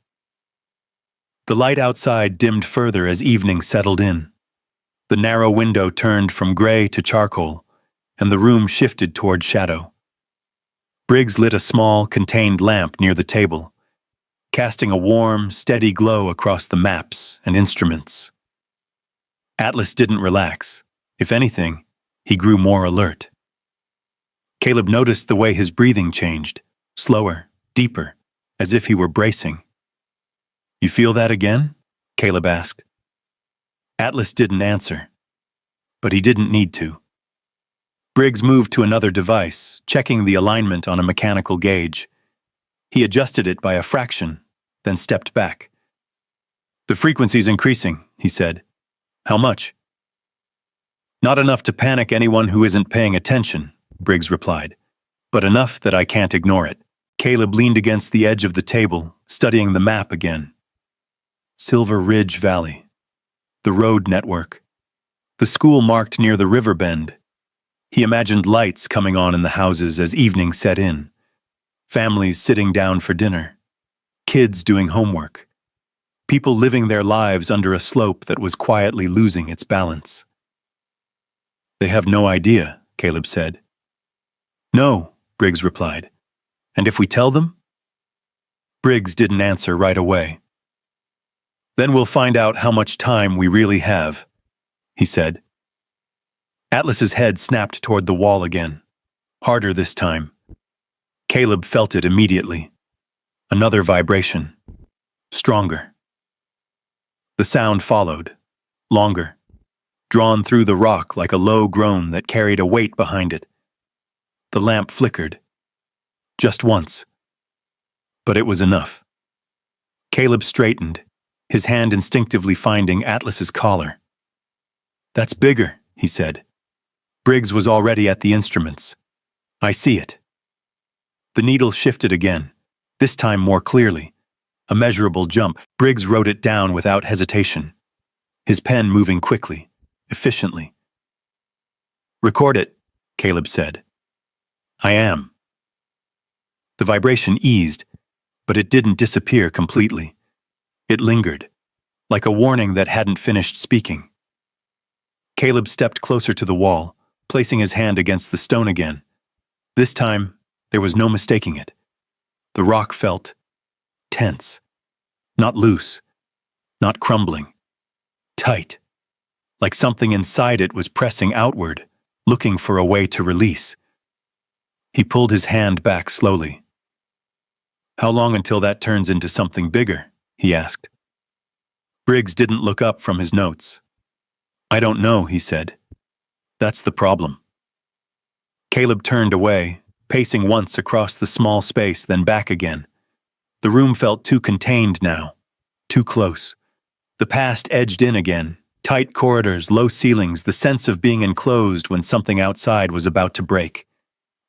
The light outside dimmed further as evening settled in. The narrow window turned from gray to charcoal, and the room shifted toward shadow. Briggs lit a small, contained lamp near the table, casting a warm, steady glow across the maps and instruments. Atlas didn't relax. If anything, he grew more alert. Caleb noticed the way his breathing changed, slower, deeper, as if he were bracing. "You feel that again?" Caleb asked. Atlas didn't answer, but he didn't need to. Briggs moved to another device, checking the alignment on a mechanical gauge. He adjusted it by a fraction, then stepped back. "The frequency's increasing," he said. "How much?" "Not enough to panic anyone who isn't paying attention," Briggs replied, "but enough that I can't ignore it." Caleb leaned against the edge of the table, studying the map again. Silver Ridge Valley. The road network. The school marked near the river bend. He imagined lights coming on in the houses as evening set in. Families sitting down for dinner. Kids doing homework. People living their lives under a slope that was quietly losing its balance. "They have no idea," Caleb said. "No," Briggs replied. "And if we tell them?" Briggs didn't answer right away. "Then we'll find out how much time we really have," he said. Atlas's head snapped toward the wall again, harder this time. Caleb felt it immediately. Another vibration. Stronger. The sound followed, longer, drawn through the rock like a low groan that carried a weight behind it. The lamp flickered. Just once. But it was enough. Caleb straightened, his hand instinctively finding Atlas's collar. "That's bigger," he said. Briggs was already at the instruments. "I see it." The needle shifted again, this time more clearly. A measurable jump. Briggs wrote it down without hesitation, his pen moving quickly, efficiently. "Record it," Caleb said. "I am." The vibration eased, but it didn't disappear completely. It lingered, like a warning that hadn't finished speaking. Caleb stepped closer to the wall, placing his hand against the stone again. This time, there was no mistaking it. The rock felt tense. Not loose, not crumbling. Tight. Like something inside it was pressing outward, looking for a way to release. He pulled his hand back slowly. "How long until that turns into something bigger?" he asked. Briggs didn't look up from his notes. "I don't know," he said. "That's the problem." Caleb turned away, pacing once across the small space, then back again. The room felt too contained now, too close. The past edged in again, tight corridors, low ceilings, the sense of being enclosed when something outside was about to break.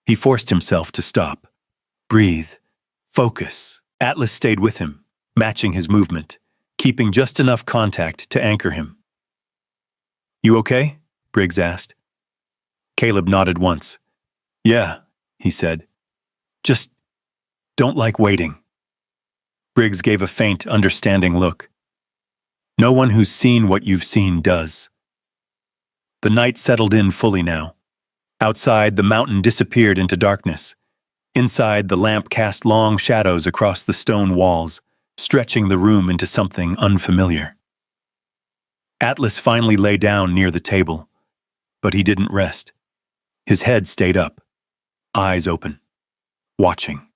He forced himself to stop. Breathe. Focus. Atlas stayed with him, matching his movement, keeping just enough contact to anchor him. "You okay?" Briggs asked. Caleb nodded once. Yeah, he said. Just don't like waiting. Briggs gave a faint, understanding look. No one who's seen what you've seen does. The night settled in fully now. Outside, the mountain disappeared into darkness. Inside, the lamp cast long shadows across the stone walls, stretching the room into something unfamiliar. Atlas finally lay down near the table, but he didn't rest. His head stayed up, eyes open, watching.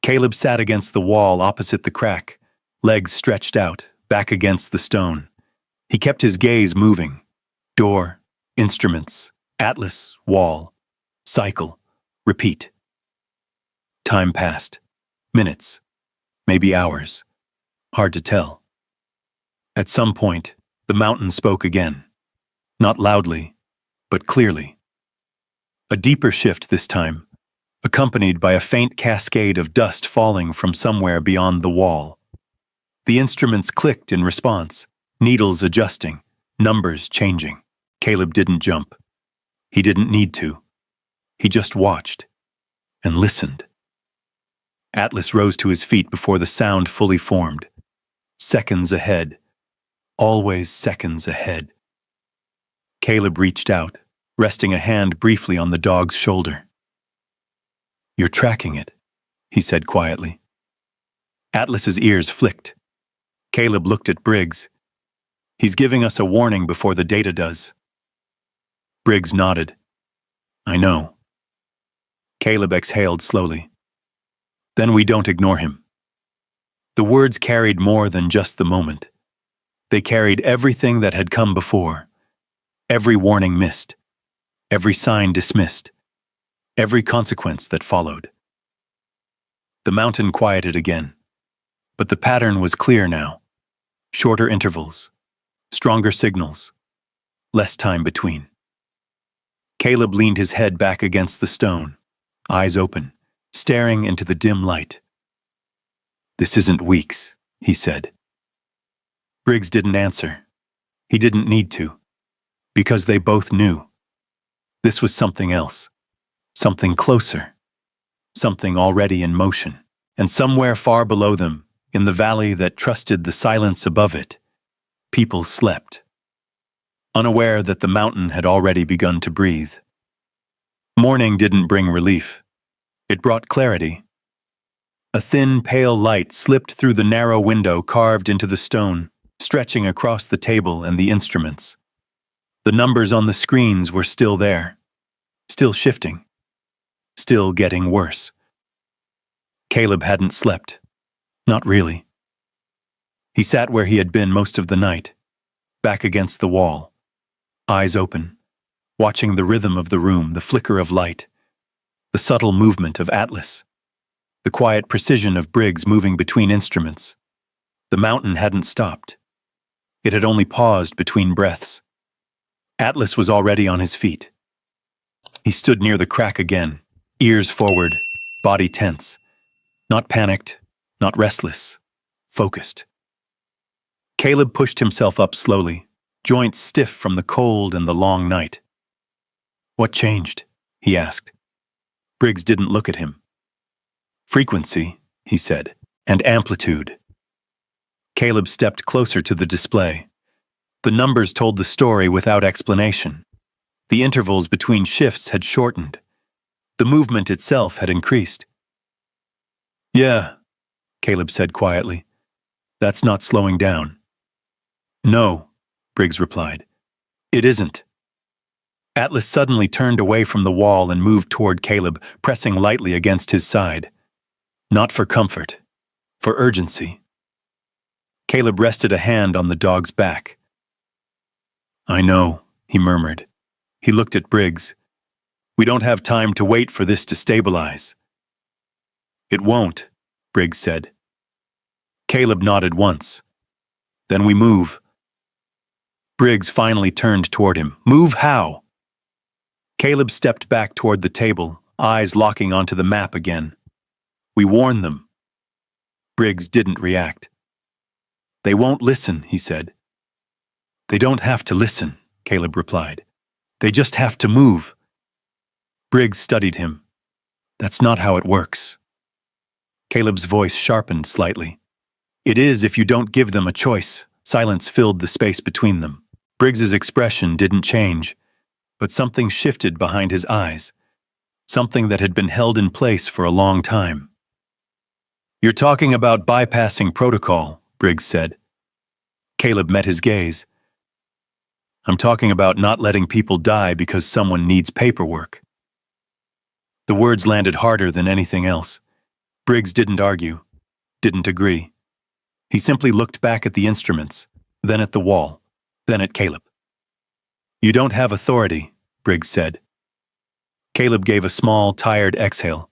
Caleb sat against the wall opposite the crack, legs stretched out, back against the stone. He kept his gaze moving. Door, instruments, Atlas, wall, cycle, repeat. Time passed. Minutes, maybe hours. Hard to tell. At some point, the mountain spoke again. Not loudly, but clearly. A deeper shift this time, accompanied by a faint cascade of dust falling from somewhere beyond the wall. The instruments clicked in response, needles adjusting, numbers changing. Caleb didn't jump. He didn't need to. He just watched and listened. Atlas rose to his feet before the sound fully formed. Seconds ahead. Always seconds ahead. Caleb reached out, resting a hand briefly on the dog's shoulder. You're tracking it, he said quietly. Atlas's ears flicked. Caleb looked at Briggs. He's giving us a warning before the data does. Briggs nodded. I know. Caleb exhaled slowly. Then we don't ignore him. The words carried more than just the moment. They carried everything that had come before. Every warning missed. Every sign dismissed. Every consequence that followed. The mountain quieted again. But the pattern was clear now. Shorter intervals. Stronger signals. Less time between. Caleb leaned his head back against the stone, eyes open, staring into the dim light. This isn't weeks, he said. Briggs didn't answer. He didn't need to, because they both knew. This was something else, something closer, something already in motion, and somewhere far below them, in the valley that trusted the silence above it, people slept, unaware that the mountain had already begun to breathe. Morning didn't bring relief. It brought clarity. A thin, pale light slipped through the narrow window carved into the stone, stretching across the table and the instruments. The numbers on the screens were still there, still shifting, still getting worse. Caleb hadn't slept. Not really. He sat where he had been most of the night, back against the wall, eyes open, watching the rhythm of the room, the flicker of light, the subtle movement of Atlas, the quiet precision of Briggs moving between instruments. The mountain hadn't stopped. It had only paused between breaths. Atlas was already on his feet. He stood near the crack again, ears forward, body tense. Not panicked, not restless, focused. Caleb pushed himself up slowly, joints stiff from the cold and the long night. What changed? He asked. Briggs didn't look at him. Frequency, he said, and amplitude. Caleb stepped closer to the display. The numbers told the story without explanation. The intervals between shifts had shortened. The movement itself had increased. Yeah, Caleb said quietly. That's not slowing down. No, Briggs replied. It isn't. Atlas suddenly turned away from the wall and moved toward Caleb, pressing lightly against his side. Not for comfort, for urgency. Caleb rested a hand on the dog's back. I know, he murmured. He looked at Briggs. We don't have time to wait for this to stabilize. It won't, Briggs said. Caleb nodded once. Then we move. Briggs finally turned toward him. Move how? Caleb stepped back toward the table, eyes locking onto the map again. We warn them. Briggs didn't react. They won't listen, he said. They don't have to listen, Caleb replied. They just have to move. Briggs studied him. That's not how it works. Caleb's voice sharpened slightly. It is if you don't give them a choice. Silence filled the space between them. Briggs's expression didn't change, but something shifted behind his eyes. Something that had been held in place for a long time. You're talking about bypassing protocol, Briggs said. Caleb met his gaze. I'm talking about not letting people die because someone needs paperwork. The words landed harder than anything else. Briggs didn't argue, didn't agree. He simply looked back at the instruments, then at the wall, then at Caleb. You don't have authority, Briggs said. Caleb gave a small, tired exhale.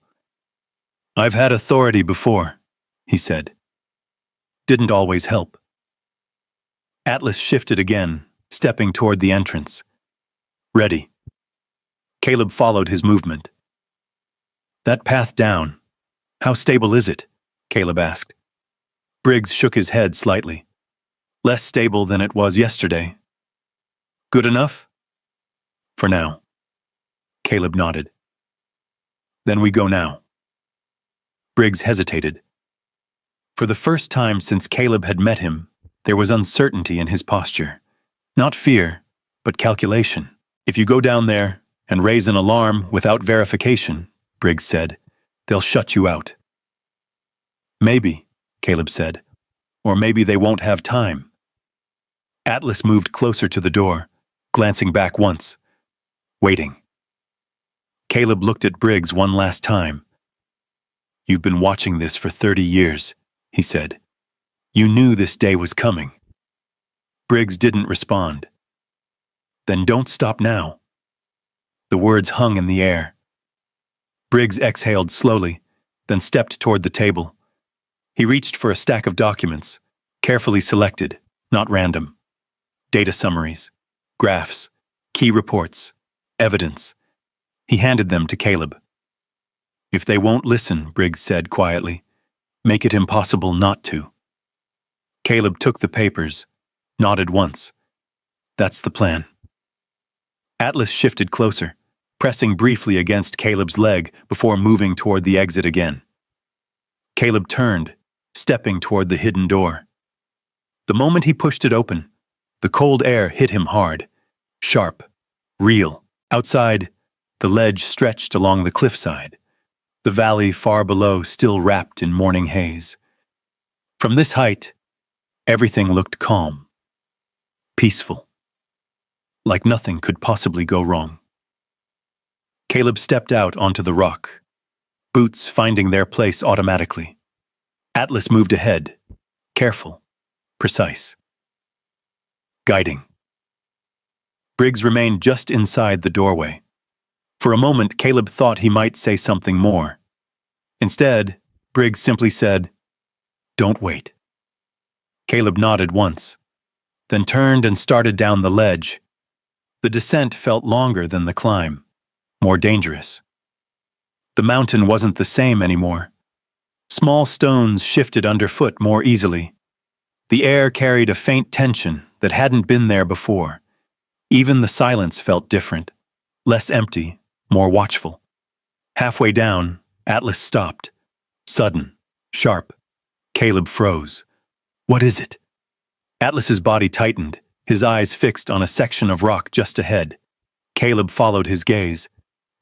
I've had authority before, he said. Didn't always help. Atlas shifted again, stepping toward the entrance. Ready. Caleb followed his movement. That path down, how stable is it? Caleb asked. Briggs shook his head slightly. Less stable than it was yesterday. Good enough? For now. Caleb nodded. Then we go now. Briggs hesitated. For the first time since Caleb had met him, there was uncertainty in his posture. Not fear, but calculation. If you go down there and raise an alarm without verification, Briggs said, they'll shut you out. Maybe, Caleb said, or maybe they won't have time. Atlas moved closer to the door, glancing back once, waiting. Caleb looked at Briggs one last time. You've been watching this for 30 years, he said. You knew this day was coming. Briggs didn't respond. Then don't stop now. The words hung in the air. Briggs exhaled slowly, then stepped toward the table. He reached for a stack of documents, carefully selected, not random. Data summaries, graphs, key reports, evidence. He handed them to Caleb. If they won't listen, Briggs said quietly, make it impossible not to. Caleb took the papers, nodded once. That's the plan. Atlas shifted closer, pressing briefly against Caleb's leg before moving toward the exit again. Caleb turned, stepping toward the hidden door. The moment he pushed it open, the cold air hit him hard, sharp, real. Outside, the ledge stretched along the cliffside, the valley far below still wrapped in morning haze. From this height, everything looked calm, peaceful, like nothing could possibly go wrong. Caleb stepped out onto the rock, boots finding their place automatically. Atlas moved ahead, careful, precise, guiding. Briggs remained just inside the doorway. For a moment, Caleb thought he might say something more. Instead, Briggs simply said, "Don't wait." Caleb nodded once, then turned and started down the ledge. The descent felt longer than the climb, more dangerous. The mountain wasn't the same anymore. Small stones shifted underfoot more easily. The air carried a faint tension that hadn't been there before. Even the silence felt different, less empty, more watchful. Halfway down, Atlas stopped. Sudden, sharp. Caleb froze. What is it? Atlas's body tightened, his eyes fixed on a section of rock just ahead. Caleb followed his gaze.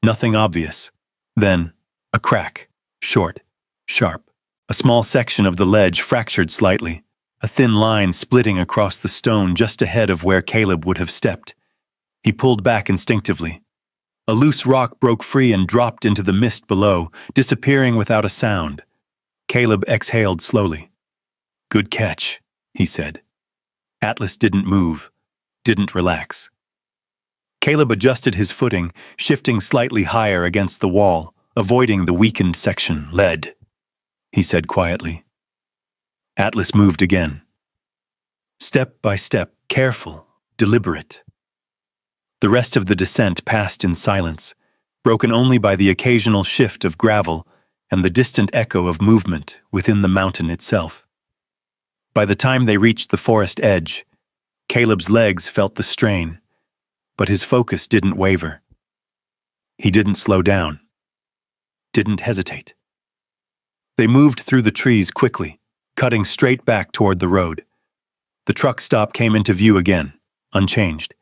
Nothing obvious. Then, a crack, short, sharp. A small section of the ledge fractured slightly, a thin line splitting across the stone just ahead of where Caleb would have stepped. He pulled back instinctively. A loose rock broke free and dropped into the mist below, disappearing without a sound. Caleb exhaled slowly. Good catch, he said. Atlas didn't move, didn't relax. Caleb adjusted his footing, shifting slightly higher against the wall, avoiding the weakened section. Lead, he said quietly. Atlas moved again. Step by step, careful, deliberate. The rest of the descent passed in silence, broken only by the occasional shift of gravel and the distant echo of movement within the mountain itself. By the time they reached the forest edge, Caleb's legs felt the strain, but his focus didn't waver. He didn't slow down, didn't hesitate. They moved through the trees quickly, cutting straight back toward the road. The truck stop came into view again, unchanged.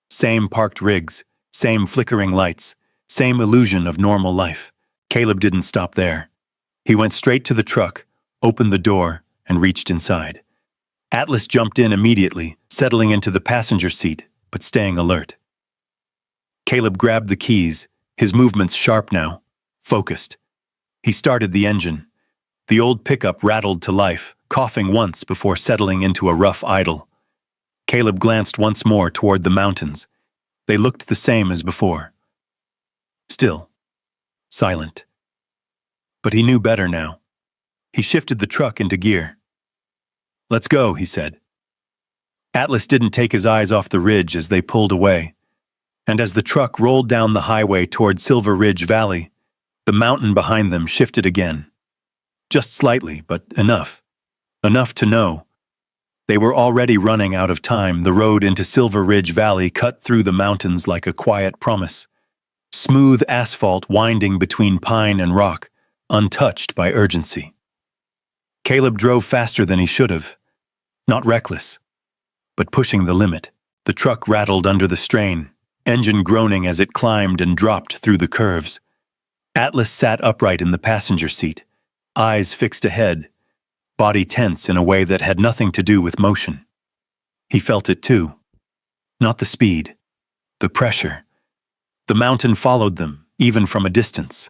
Same parked rigs, same flickering lights, same illusion of normal life. Caleb didn't stop there. He went straight to the truck, opened the door, and reached inside. Atlas jumped in immediately, settling into the passenger seat, but staying alert. Caleb grabbed the keys, his movements sharp now, focused. He started the engine. The old pickup rattled to life, coughing once before settling into a rough idle. Caleb glanced once more toward the mountains. They looked the same as before. Still, silent. But he knew better now. He shifted the truck into gear. "Let's go," he said. Atlas didn't take his eyes off the ridge as they pulled away. And as the truck rolled down the highway toward Silver Ridge Valley, the mountain behind them shifted again. Just slightly, but enough. Enough to know. They were already running out of time. The road into Silver Ridge Valley cut through the mountains like a quiet promise. Smooth asphalt winding between pine and rock, untouched by urgency. Caleb drove faster than he should have. Not reckless, but pushing the limit. The truck rattled under the strain, engine groaning as it climbed and dropped through the curves. Atlas sat upright in the passenger seat, eyes fixed ahead, body tense in a way that had nothing to do with motion. He felt it too. Not the speed, the pressure. The mountain followed them, even from a distance.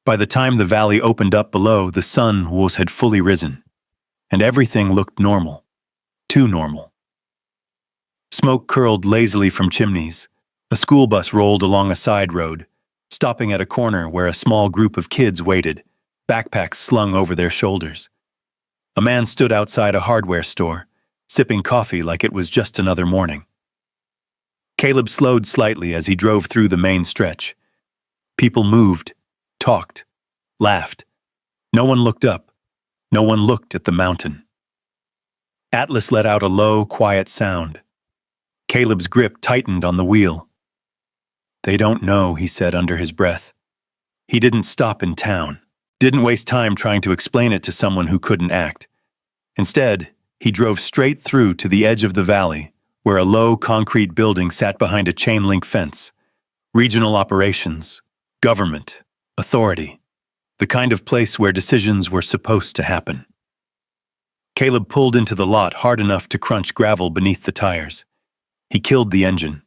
By the time the valley opened up below, the sun had fully risen, and everything looked normal. Too normal. Smoke curled lazily from chimneys. A school bus rolled along a side road, stopping at a corner where a small group of kids waited, backpacks slung over their shoulders. A man stood outside a hardware store, sipping coffee like it was just another morning. Caleb slowed slightly as he drove through the main stretch. People moved, talked, laughed. No one looked up. No one looked at the mountain. Atlas let out a low, quiet sound. Caleb's grip tightened on the wheel. "They don't know," he said under his breath. He didn't stop in town, didn't waste time trying to explain it to someone who couldn't act. Instead, he drove straight through to the edge of the valley, where a low concrete building sat behind a chain-link fence. Regional operations, government, authority, the kind of place where decisions were supposed to happen. Caleb pulled into the lot hard enough to crunch gravel beneath the tires. He killed the engine,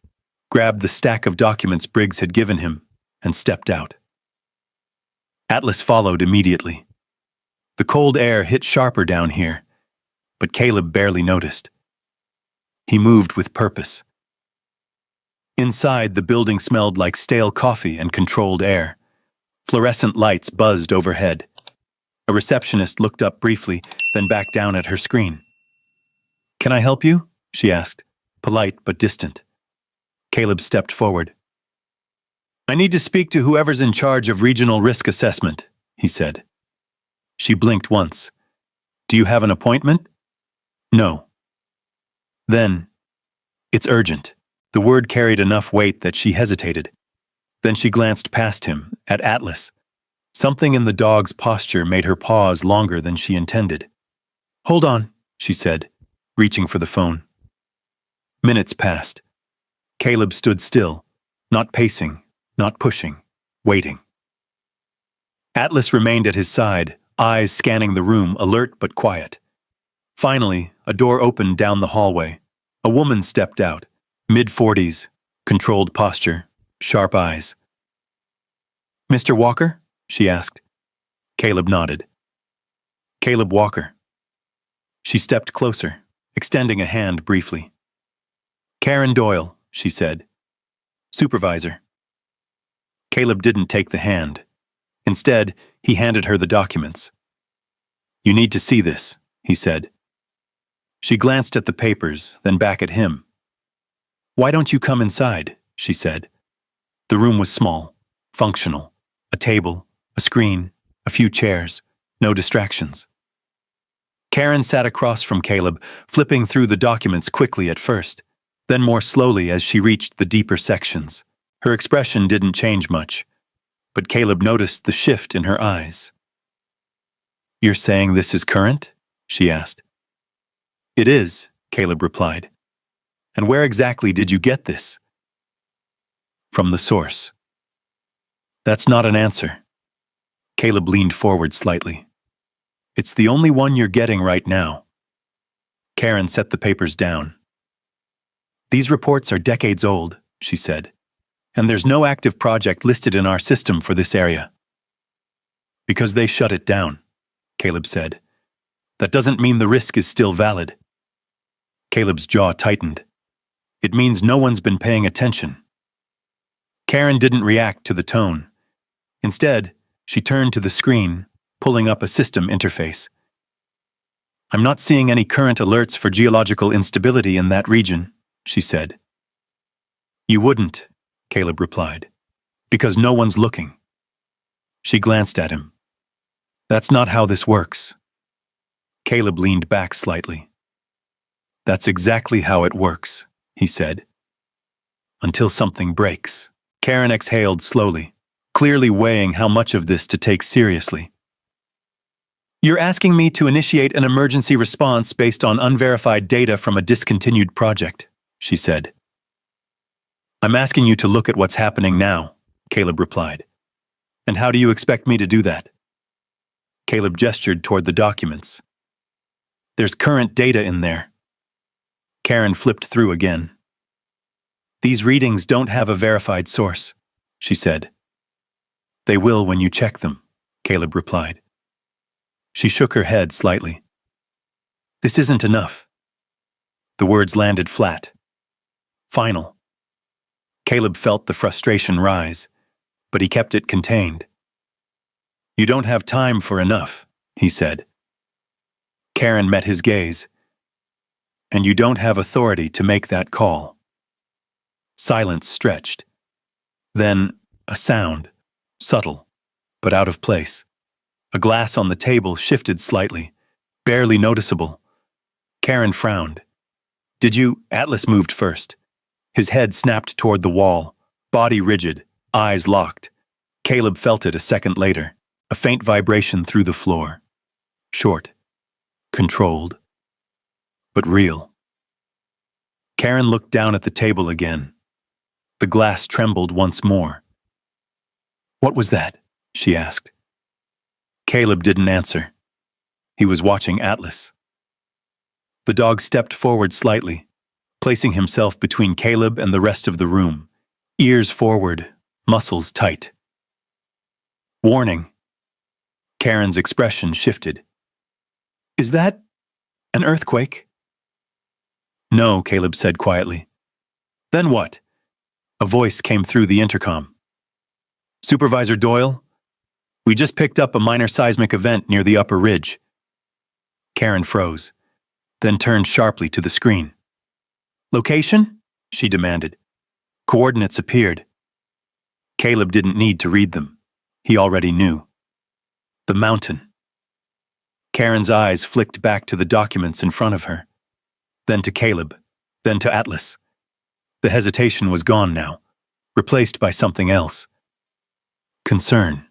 grabbed the stack of documents Briggs had given him, and stepped out. Atlas followed immediately. The cold air hit sharper down here, but Caleb barely noticed. He moved with purpose. Inside, the building smelled like stale coffee and controlled air. Fluorescent lights buzzed overhead. A receptionist looked up briefly, then back down at her screen. "Can I help you?" she asked, polite but distant. Caleb stepped forward. "I need to speak to whoever's in charge of regional risk assessment," he said. She blinked once. "Do you have an appointment?" "No." "Then, it's urgent." The word carried enough weight that she hesitated. Then she glanced past him, at Atlas. Something in the dog's posture made her pause longer than she intended. "Hold on," she said, reaching for the phone. Minutes passed. Caleb stood still, not pacing, not pushing, waiting. Atlas remained at his side, eyes scanning the room, alert but quiet. Finally, a door opened down the hallway. A woman stepped out, mid-40s, controlled posture, sharp eyes. "Mr. Walker?" she asked. Caleb nodded. "Caleb Walker." She stepped closer, extending a hand briefly. "Karen Doyle," she said. "Supervisor." Caleb didn't take the hand. Instead, he handed her the documents. "You need to see this," he said. She glanced at the papers, then back at him. "Why don't you come inside?" she said. The room was small, functional. A table, a screen, a few chairs, no distractions. Karen sat across from Caleb, flipping through the documents quickly at first, then more slowly as she reached the deeper sections. Her expression didn't change much, but Caleb noticed the shift in her eyes. "You're saying this is current?" she asked. "It is," Caleb replied. "And where exactly did you get this?" "From the source." "That's not an answer." Caleb leaned forward slightly. "It's the only one you're getting right now." Karen set the papers down. "These reports are decades old," she said, "and there's no active project listed in our system for this area." "Because they shut it down," Caleb said. "That doesn't mean the risk is still valid." Caleb's jaw tightened. "It means no one's been paying attention." Karen didn't react to the tone. Instead, she turned to the screen, pulling up a system interface. "I'm not seeing any current alerts for geological instability in that region," she said. "You wouldn't," Caleb replied, "because no one's looking." She glanced at him. "That's not how this works." Caleb leaned back slightly. "That's exactly how it works," he said. "Until something breaks." Karen exhaled slowly, clearly weighing how much of this to take seriously. "You're asking me to initiate an emergency response based on unverified data from a discontinued project," she said. "I'm asking you to look at what's happening now," Caleb replied. "And how do you expect me to do that?" Caleb gestured toward the documents. "There's current data in there." Karen flipped through again. "These readings don't have a verified source," she said. "They will when you check them," Caleb replied. She shook her head slightly. "This isn't enough." The words landed flat. "Final." Caleb felt the frustration rise, but he kept it contained. "You don't have time for enough," he said. Karen met his gaze. "And you don't have authority to make that call." Silence stretched. Then, a sound, subtle, but out of place. A glass on the table shifted slightly, barely noticeable. Karen frowned. "Did you—" Atlas moved first. His head snapped toward the wall, body rigid, eyes locked. Caleb felt it a second later, a faint vibration through the floor. Short, controlled, but real. Karen looked down at the table again. The glass trembled once more. "What was that?" she asked. Caleb didn't answer. He was watching Atlas. The dog stepped forward slightly, placing himself between Caleb and the rest of the room, ears forward, muscles tight. "Warning." Karen's expression shifted. "Is that an earthquake?" "No," Caleb said quietly. "Then what?" A voice came through the intercom. "Supervisor Doyle? We just picked up a minor seismic event near the upper ridge." Karen froze, then turned sharply to the screen. "Location?" she demanded. Coordinates appeared. Caleb didn't need to read them. He already knew. The mountain. Karen's eyes flicked back to the documents in front of her, then to Caleb, then to Atlas. The hesitation was gone now, replaced by something else. Concern.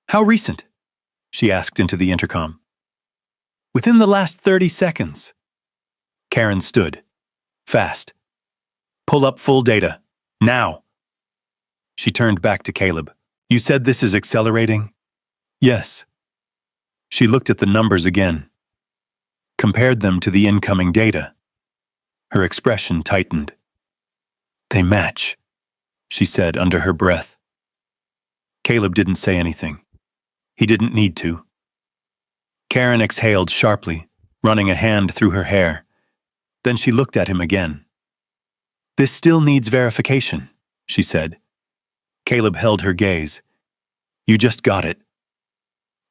"How recent?" she asked into the intercom. "Within the last 30 seconds. Karen stood. Fast. "Pull up full data. Now." She turned back to Caleb. "You said this is accelerating?" "Yes." She looked at the numbers again. Compared them to the incoming data. Her expression tightened. "They match," she said under her breath. Caleb didn't say anything. He didn't need to. Karen exhaled sharply, running a hand through her hair. Then she looked at him again. "This still needs verification," she said. Caleb held her gaze. "You just got it."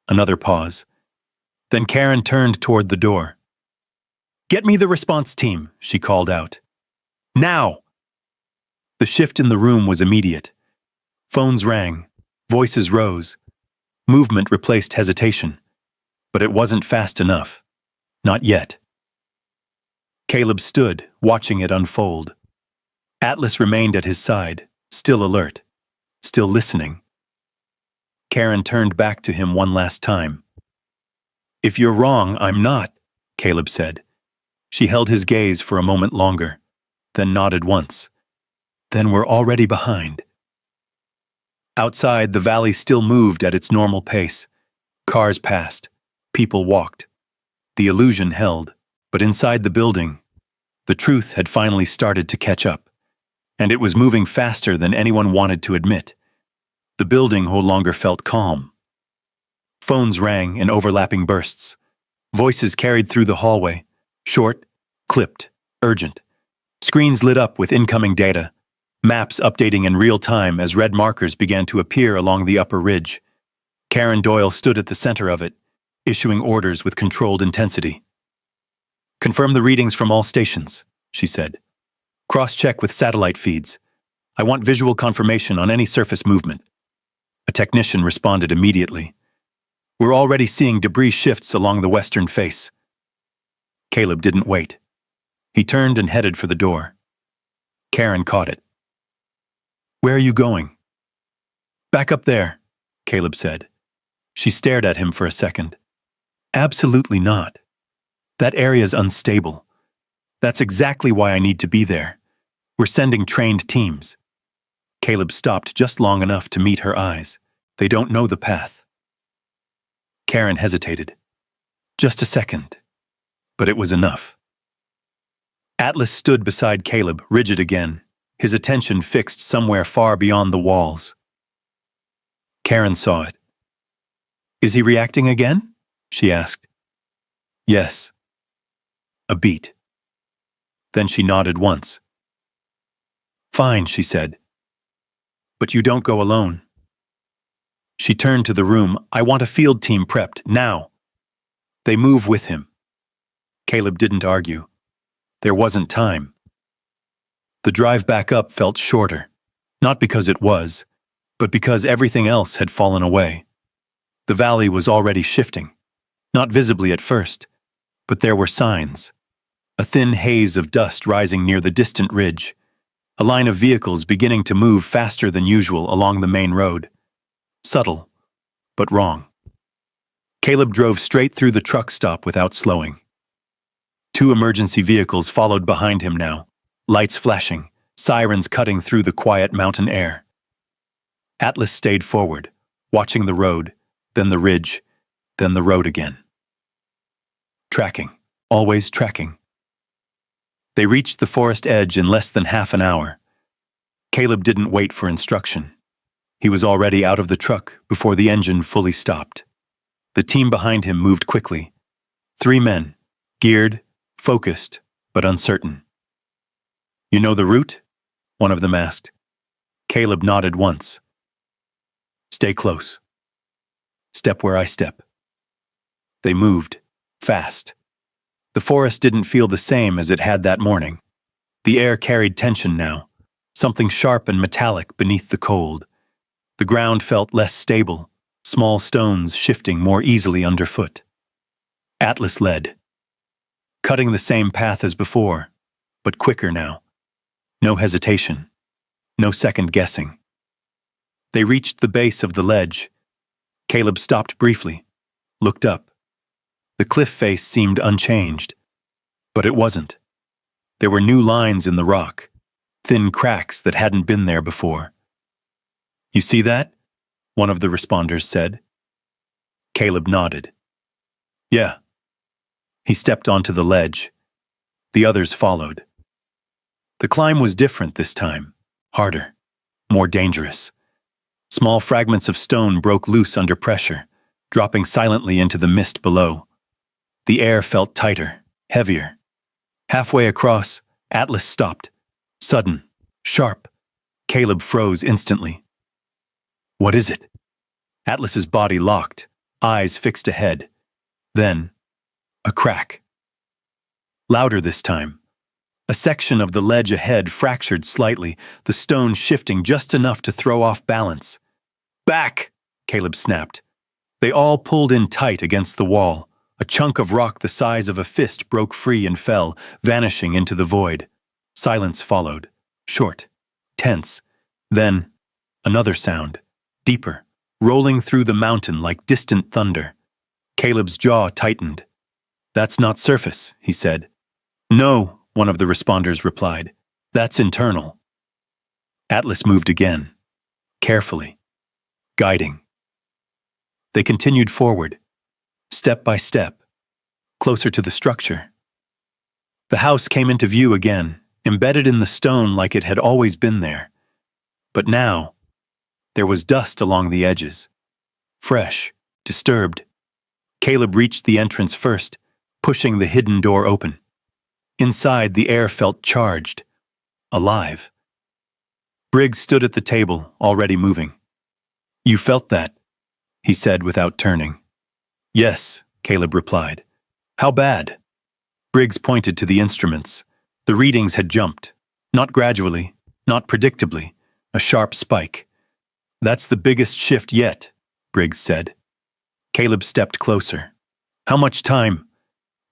Another pause. Then Karen turned toward the door. "Get me the response team," she called out. "Now!" The shift in the room was immediate. Phones rang. Voices rose. Movement replaced hesitation. But it wasn't fast enough. Not yet. Caleb stood, watching it unfold. Atlas remained at his side, still alert, still listening. Karen turned back to him one last time. "If you're wrong, I'm not," Caleb said. She held his gaze for a moment longer, then nodded once. "Then we're already behind." Outside, the valley still moved at its normal pace. Cars passed. People walked. The illusion held, but inside the building, the truth had finally started to catch up, and it was moving faster than anyone wanted to admit. The building no longer felt calm. Phones rang in overlapping bursts. Voices carried through the hallway, short, clipped, urgent. Screens lit up with incoming data, maps updating in real time as red markers began to appear along the upper ridge. Karen Doyle stood at the center of it, issuing orders with controlled intensity. "Confirm the readings from all stations," she said. "Cross-check with satellite feeds. I want visual confirmation on any surface movement." A technician responded immediately. "We're already seeing debris shifts along the western face." Caleb didn't wait. He turned and headed for the door. Karen caught it. "Where are you going?" "Back up there," Caleb said. She stared at him for a second. "Absolutely not. That area's unstable. That's exactly why I need to be there. We're sending trained teams." Caleb stopped just long enough to meet her eyes. "They don't know the path." Karen hesitated. Just a second. But it was enough. Atlas stood beside Caleb, rigid again, his attention fixed somewhere far beyond the walls. Karen saw it. "Is he reacting again?" she asked. "Yes." A beat. Then she nodded once. "Fine," she said. "But you don't go alone." She turned to the room. "I want a field team prepped, now." "They move with him." Caleb didn't argue. There wasn't time. The drive back up felt shorter, not because it was, but because everything else had fallen away. The valley was already shifting, not visibly at first, but there were signs. A thin haze of dust rising near the distant ridge, a line of vehicles beginning to move faster than usual along the main road. Subtle, but wrong. Caleb drove straight through the truck stop without slowing. 2 emergency vehicles followed behind him now, lights flashing, sirens cutting through the quiet mountain air. Atlas stayed forward, watching the road, then the ridge, then the road again. Tracking, always tracking. They reached the forest edge in less than half an hour. Caleb didn't wait for instruction. He was already out of the truck before the engine fully stopped. The team behind him moved quickly. 3 men, geared, focused, but uncertain. "You know the route?" one of them asked. Caleb nodded once. "Stay close. Step where I step." They moved, fast. The forest didn't feel the same as it had that morning. The air carried tension now, something sharp and metallic beneath the cold. The ground felt less stable, small stones shifting more easily underfoot. Atlas led, cutting the same path as before, but quicker now. No hesitation, no second guessing. They reached the base of the ledge. Caleb stopped briefly, looked up. The cliff face seemed unchanged, but it wasn't. There were new lines in the rock, thin cracks that hadn't been there before. "You see that?" one of the responders said. Caleb nodded. "Yeah." He stepped onto the ledge. The others followed. The climb was different this time, harder, more dangerous. Small fragments of stone broke loose under pressure, dropping silently into the mist below. The air felt tighter, heavier. Halfway across, Atlas stopped. Sudden, sharp. Caleb froze instantly. "What is it?" Atlas's body locked, eyes fixed ahead. Then, a crack. Louder this time. A section of the ledge ahead fractured slightly, the stone shifting just enough to throw off balance. "Back!" Caleb snapped. They all pulled in tight against the wall. A chunk of rock the size of a fist broke free and fell, vanishing into the void. Silence followed, short, tense. Then, another sound, deeper, rolling through the mountain like distant thunder. Caleb's jaw tightened. "That's not surface," he said. "No," one of the responders replied. "That's internal." Atlas moved again, carefully, guiding. They continued forward, step by step, closer to the structure. The house came into view again, embedded in the stone like it had always been there. But now, there was dust along the edges. Fresh, disturbed. Caleb reached the entrance first, pushing the hidden door open. Inside, the air felt charged, alive. Briggs stood at the table, already moving. "You felt that?" he said without turning. "Yes," Caleb replied. "How bad?" Briggs pointed to the instruments. The readings had jumped. Not gradually, not predictably. A sharp spike. "That's the biggest shift yet," Briggs said. Caleb stepped closer. "How much time?"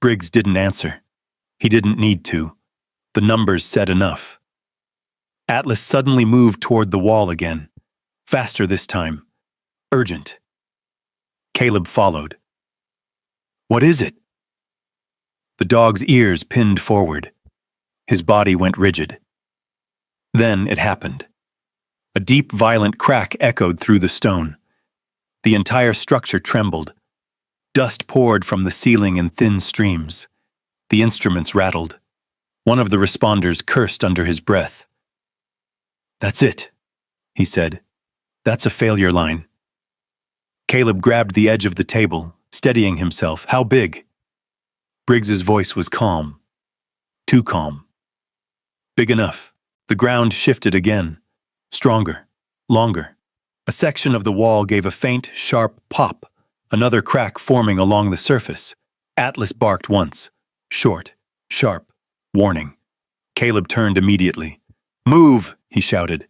Briggs didn't answer. He didn't need to. The numbers said enough. Atlas suddenly moved toward the wall again. Faster this time. Urgent. Caleb followed. "What is it?" The dog's ears pinned forward. His body went rigid. Then it happened. A deep, violent crack echoed through the stone. The entire structure trembled. Dust poured from the ceiling in thin streams. The instruments rattled. One of the responders cursed under his breath. "That's it," he said. "That's a failure line." Caleb grabbed the edge of the table, steadying himself. "How big?" Briggs's voice was calm. Too calm. "Big enough." The ground shifted again. Stronger. Longer. A section of the wall gave a faint, sharp pop, another crack forming along the surface. Atlas barked once. Short. Sharp. Warning. Caleb turned immediately. "Move!" he shouted.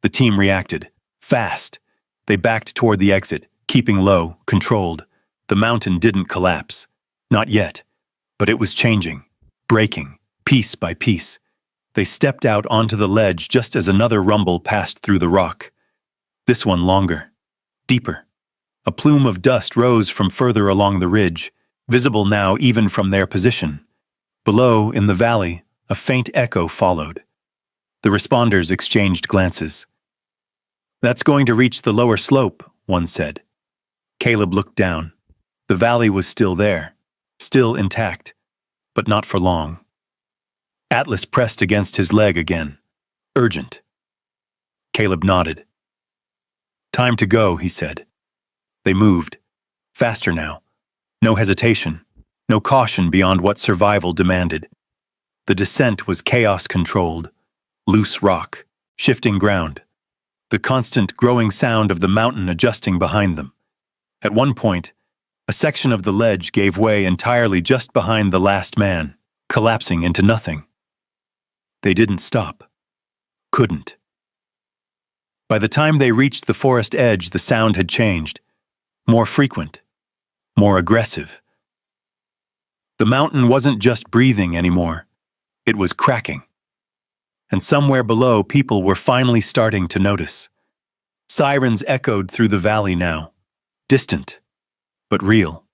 The team reacted. Fast. They backed toward the exit, keeping low, controlled. The mountain didn't collapse. Not yet. But it was changing. Breaking. Piece by piece. They stepped out onto the ledge just as another rumble passed through the rock. This one longer. Deeper. A plume of dust rose from further along the ridge, visible now even from their position. Below, in the valley, a faint echo followed. The responders exchanged glances. "That's going to reach the lower slope," one said. Caleb looked down. The valley was still there, still intact, but not for long. Atlas pressed against his leg again. Urgent. Caleb nodded. "Time to go," he said. They moved. Faster now. No hesitation. No caution beyond what survival demanded. The descent was chaos-controlled. Loose rock. Shifting ground. The constant growing sound of the mountain adjusting behind them. At one point, a section of the ledge gave way entirely just behind the last man, collapsing into nothing. They didn't stop. Couldn't. By the time they reached the forest edge, the sound had changed. More frequent. More aggressive. The mountain wasn't just breathing anymore. It was cracking. And somewhere below, people were finally starting to notice. Sirens echoed through the valley now. Distant, but real.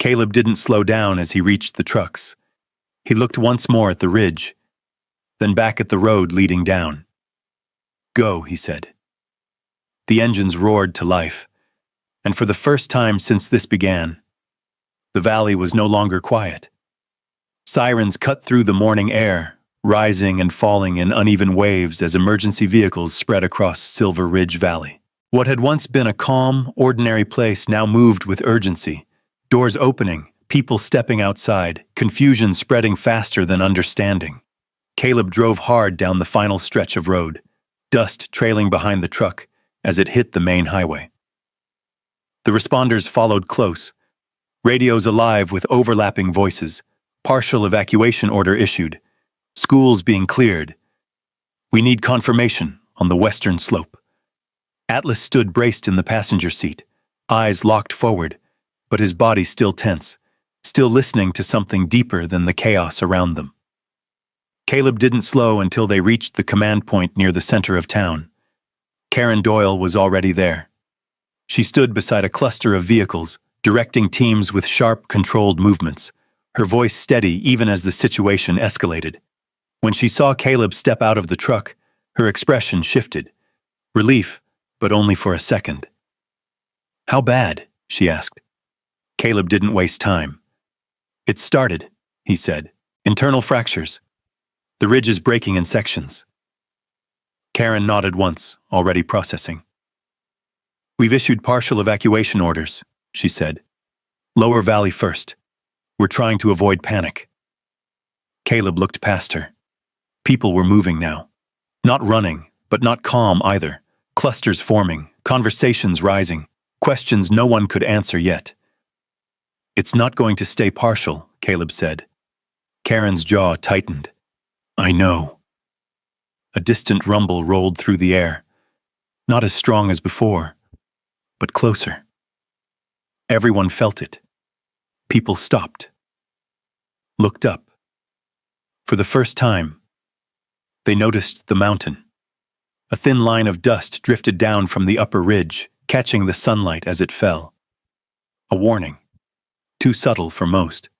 Caleb didn't slow down as he reached the trucks. He looked once more at the ridge, then back at the road leading down. "Go," he said. The engines roared to life, and for the first time since this began, the valley was no longer quiet. Sirens cut through the morning air, rising and falling in uneven waves as emergency vehicles spread across Silver Ridge Valley. What had once been a calm, ordinary place now moved with urgency. Doors opening, people stepping outside, confusion spreading faster than understanding. Caleb drove hard down the final stretch of road, dust trailing behind the truck as it hit the main highway. The responders followed close, radios alive with overlapping voices, partial evacuation order issued, schools being cleared. "We need confirmation on the western slope." Atlas stood braced in the passenger seat, eyes locked forward, but his body still tense, still listening to something deeper than the chaos around them. Caleb didn't slow until they reached the command point near the center of town. Karen Doyle was already there. She stood beside a cluster of vehicles, directing teams with sharp, controlled movements, her voice steady even as the situation escalated. When she saw Caleb step out of the truck, her expression shifted. Relief, but only for a second. "How bad?" she asked. Caleb didn't waste time. "It started," he said. "Internal fractures. The ridge is breaking in sections." Karen nodded once, already processing. "We've issued partial evacuation orders," she said. "Lower Valley first. We're trying to avoid panic." Caleb looked past her. People were moving now. Not running, but not calm either. Clusters forming, conversations rising, questions no one could answer yet. "It's not going to stay partial," Caleb said. Karen's jaw tightened. "I know." A distant rumble rolled through the air. Not as strong as before, but closer. Everyone felt it. People stopped. Looked up. For the first time, they noticed the mountain. A thin line of dust drifted down from the upper ridge, catching the sunlight as it fell. A warning. Too subtle for most,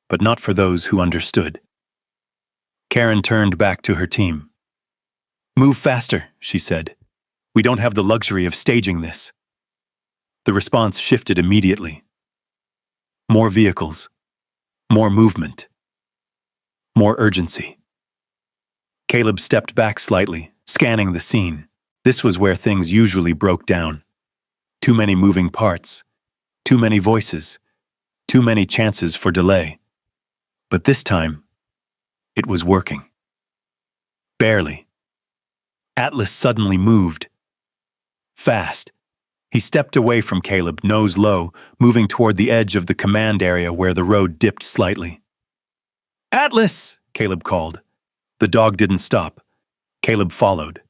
but not for those who understood. Karen turned back to her team. "Move faster," she said. "We don't have the luxury of staging this." The response shifted immediately. More vehicles. More movement. More urgency. Caleb stepped back slightly, scanning the scene. This was where things usually broke down. Too many moving parts. Too many voices. Too many chances for delay. But this time, it was working. Barely. Atlas suddenly moved. Fast. He stepped away from Caleb, nose low, moving toward the edge of the command area where the road dipped slightly. "Atlas!" Caleb called. The dog didn't stop. Caleb followed.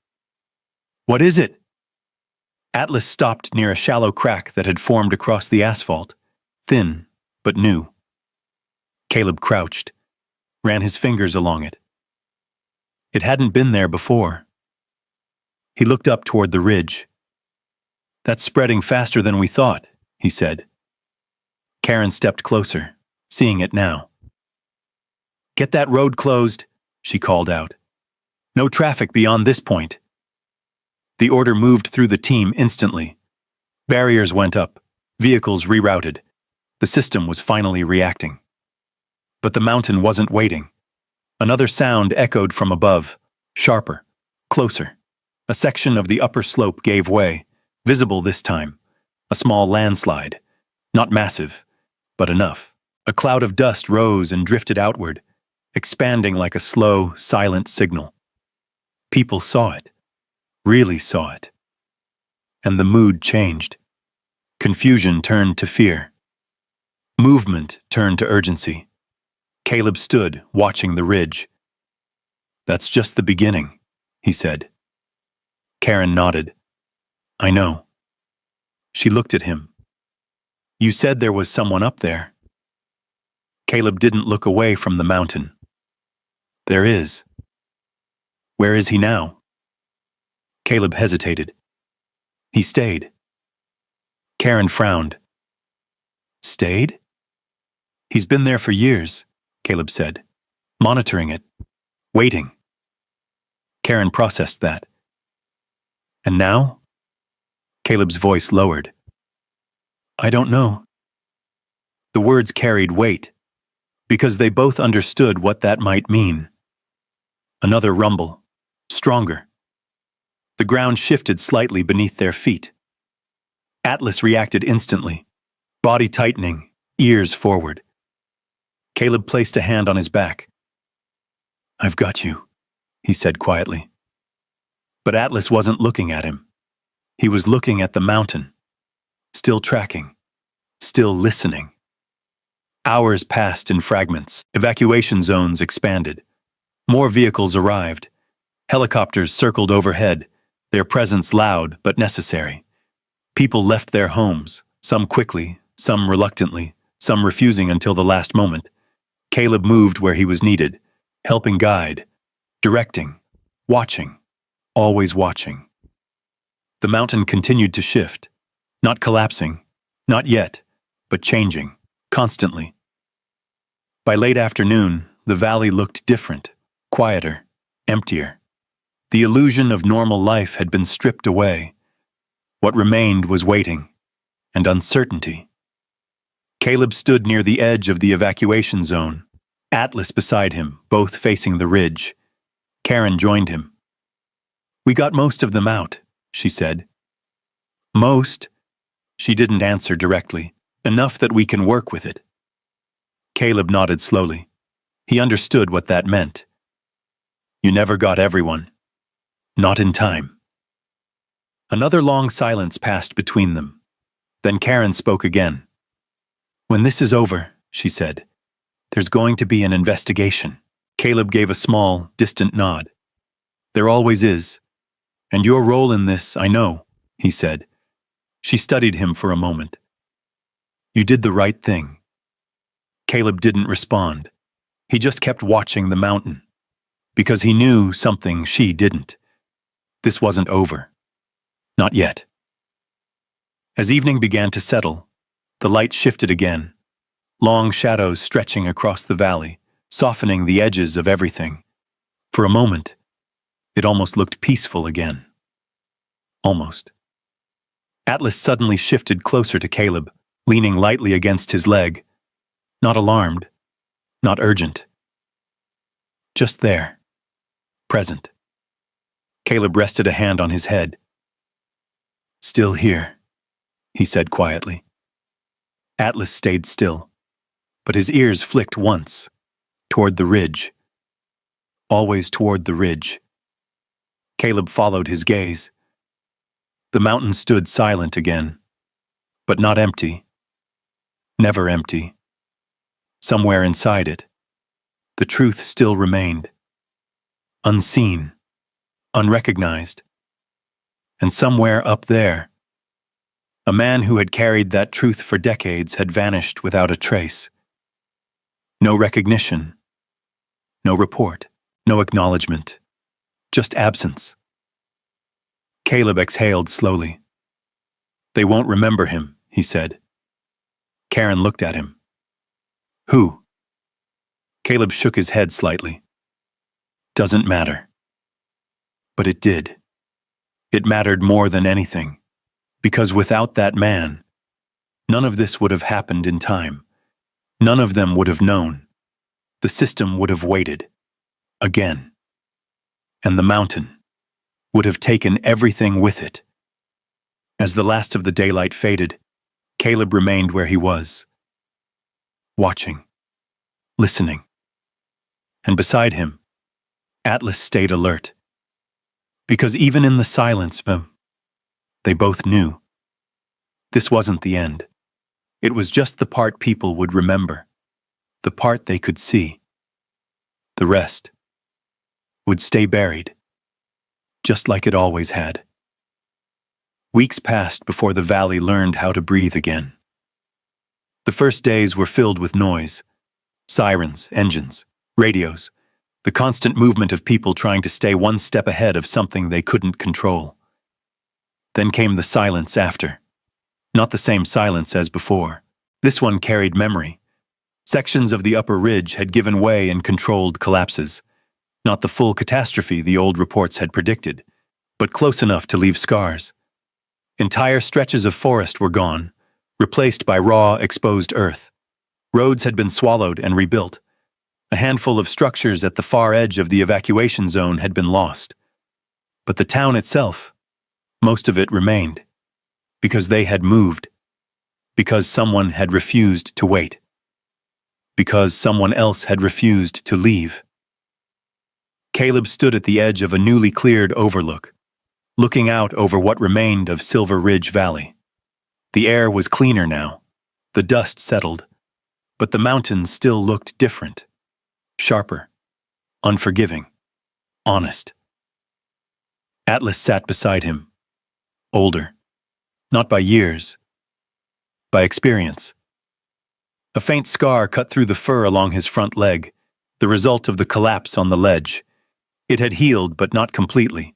"What is it?" Atlas stopped near a shallow crack that had formed across the asphalt, thin but new. Caleb crouched, ran his fingers along it. It hadn't been there before. He looked up toward the ridge. "That's spreading faster than we thought," he said. Karen stepped closer, seeing it now. "Get that road closed," she called out. "No traffic beyond this point." The order moved through the team instantly. Barriers went up, vehicles rerouted. The system was finally reacting. But the mountain wasn't waiting. Another sound echoed from above, sharper, closer. A section of the upper slope gave way, visible this time. A small landslide. Not massive, but enough. A cloud of dust rose and drifted outward, expanding like a slow, silent signal. People saw it. Really saw it. And the mood changed. Confusion turned to fear. Movement turned to urgency. Caleb stood, watching the ridge. "That's just the beginning," he said. Karen nodded. "I know." She looked at him. "You said there was someone up there." Caleb didn't look away from the mountain. "There is." "Where is he now?" Caleb hesitated. "He stayed." Karen frowned. "Stayed?" "He's been there for years," Caleb said, "monitoring it, waiting." Karen processed that. "And now?" Caleb's voice lowered. "I don't know." The words carried weight, because they both understood what that might mean. Another rumble, stronger. The ground shifted slightly beneath their feet. Atlas reacted instantly, body tightening, ears forward. Caleb placed a hand on his back. "I've got you," he said quietly. But Atlas wasn't looking at him. He was looking at the mountain, still tracking, still listening. Hours passed in fragments. Evacuation zones expanded. More vehicles arrived. Helicopters circled overhead, their presence loud but necessary. People left their homes, some quickly, some reluctantly, some refusing until the last moment. Caleb moved where he was needed, helping guide, directing, watching, always watching. The mountain continued to shift, Not collapsing, not yet, but changing, constantly. By late afternoon, the valley looked different, quieter, emptier. The illusion of normal life had been stripped away. What remained was waiting and uncertainty. Caleb stood near the edge of the evacuation zone, Atlas beside him, both facing the ridge. Karen joined him. "We got most of them out," she said. "Most?" She didn't answer directly. "Enough that we can work with it." Caleb nodded slowly. He understood what that meant. "You never got everyone. Not in time." Another long silence passed between them. Then Karen spoke again. "When this is over," she said, "there's going to be an investigation." Caleb gave a small, distant nod. "There always is. And your role in this, I know," he said. She studied him for a moment. "You did the right thing." Caleb didn't respond. He just kept watching the mountain. Because he knew something she didn't. This wasn't over. Not yet. As evening began to settle, the light shifted again, long shadows stretching across the valley, softening the edges of everything. For a moment, it almost looked peaceful again. Almost. Atlas suddenly shifted closer to Caleb, leaning lightly against his leg. Not alarmed, not urgent. Just there. Present. Caleb rested a hand on his head. "Still here," he said quietly. Atlas stayed still, but his ears flicked once, toward the ridge. Always toward the ridge. Caleb followed his gaze. The mountain stood silent again, but not empty. Never empty. Somewhere inside it, the truth still remained. Unseen, unrecognized. And somewhere up there, a man who had carried that truth for decades had vanished without a trace. No recognition, no report, no acknowledgement, just absence. Caleb exhaled slowly. "They won't remember him," he said. Karen looked at him. "Who?" Caleb shook his head slightly. "Doesn't matter." But it did. It mattered more than anything, because without that man, none of this would have happened in time. None of them would have known. The system would have waited. Again. And the mountain would have taken everything with it. As the last of the daylight faded, Caleb remained where he was. Watching. Listening. And beside him, Atlas stayed alert. Because even in the silence, they both knew. This wasn't the end. It was just the part people would remember. The part they could see. The rest would stay buried, just like it always had. Weeks passed before the valley learned how to breathe again. The first days were filled with noise. Sirens, engines, radios, the constant movement of people trying to stay one step ahead of something they couldn't control. Then came the silence after. Not the same silence as before. This one carried memory. Sections of the upper ridge had given way in controlled collapses. Not the full catastrophe the old reports had predicted, but close enough to leave scars. Entire stretches of forest were gone, replaced by raw, exposed earth. Roads had been swallowed and rebuilt. A handful of structures at the far edge of the evacuation zone had been lost. But the town itself, most of it remained. Because they had moved. Because someone had refused to wait. Because someone else had refused to leave. Caleb stood at the edge of a newly cleared overlook, looking out over what remained of Silver Ridge Valley. The air was cleaner now. The dust settled. But the mountains still looked different. Sharper. Unforgiving. Honest. Atlas sat beside him. Older. Not by years. By experience. A faint scar cut through the fur along his front leg, the result of the collapse on the ledge. It had healed, but not completely.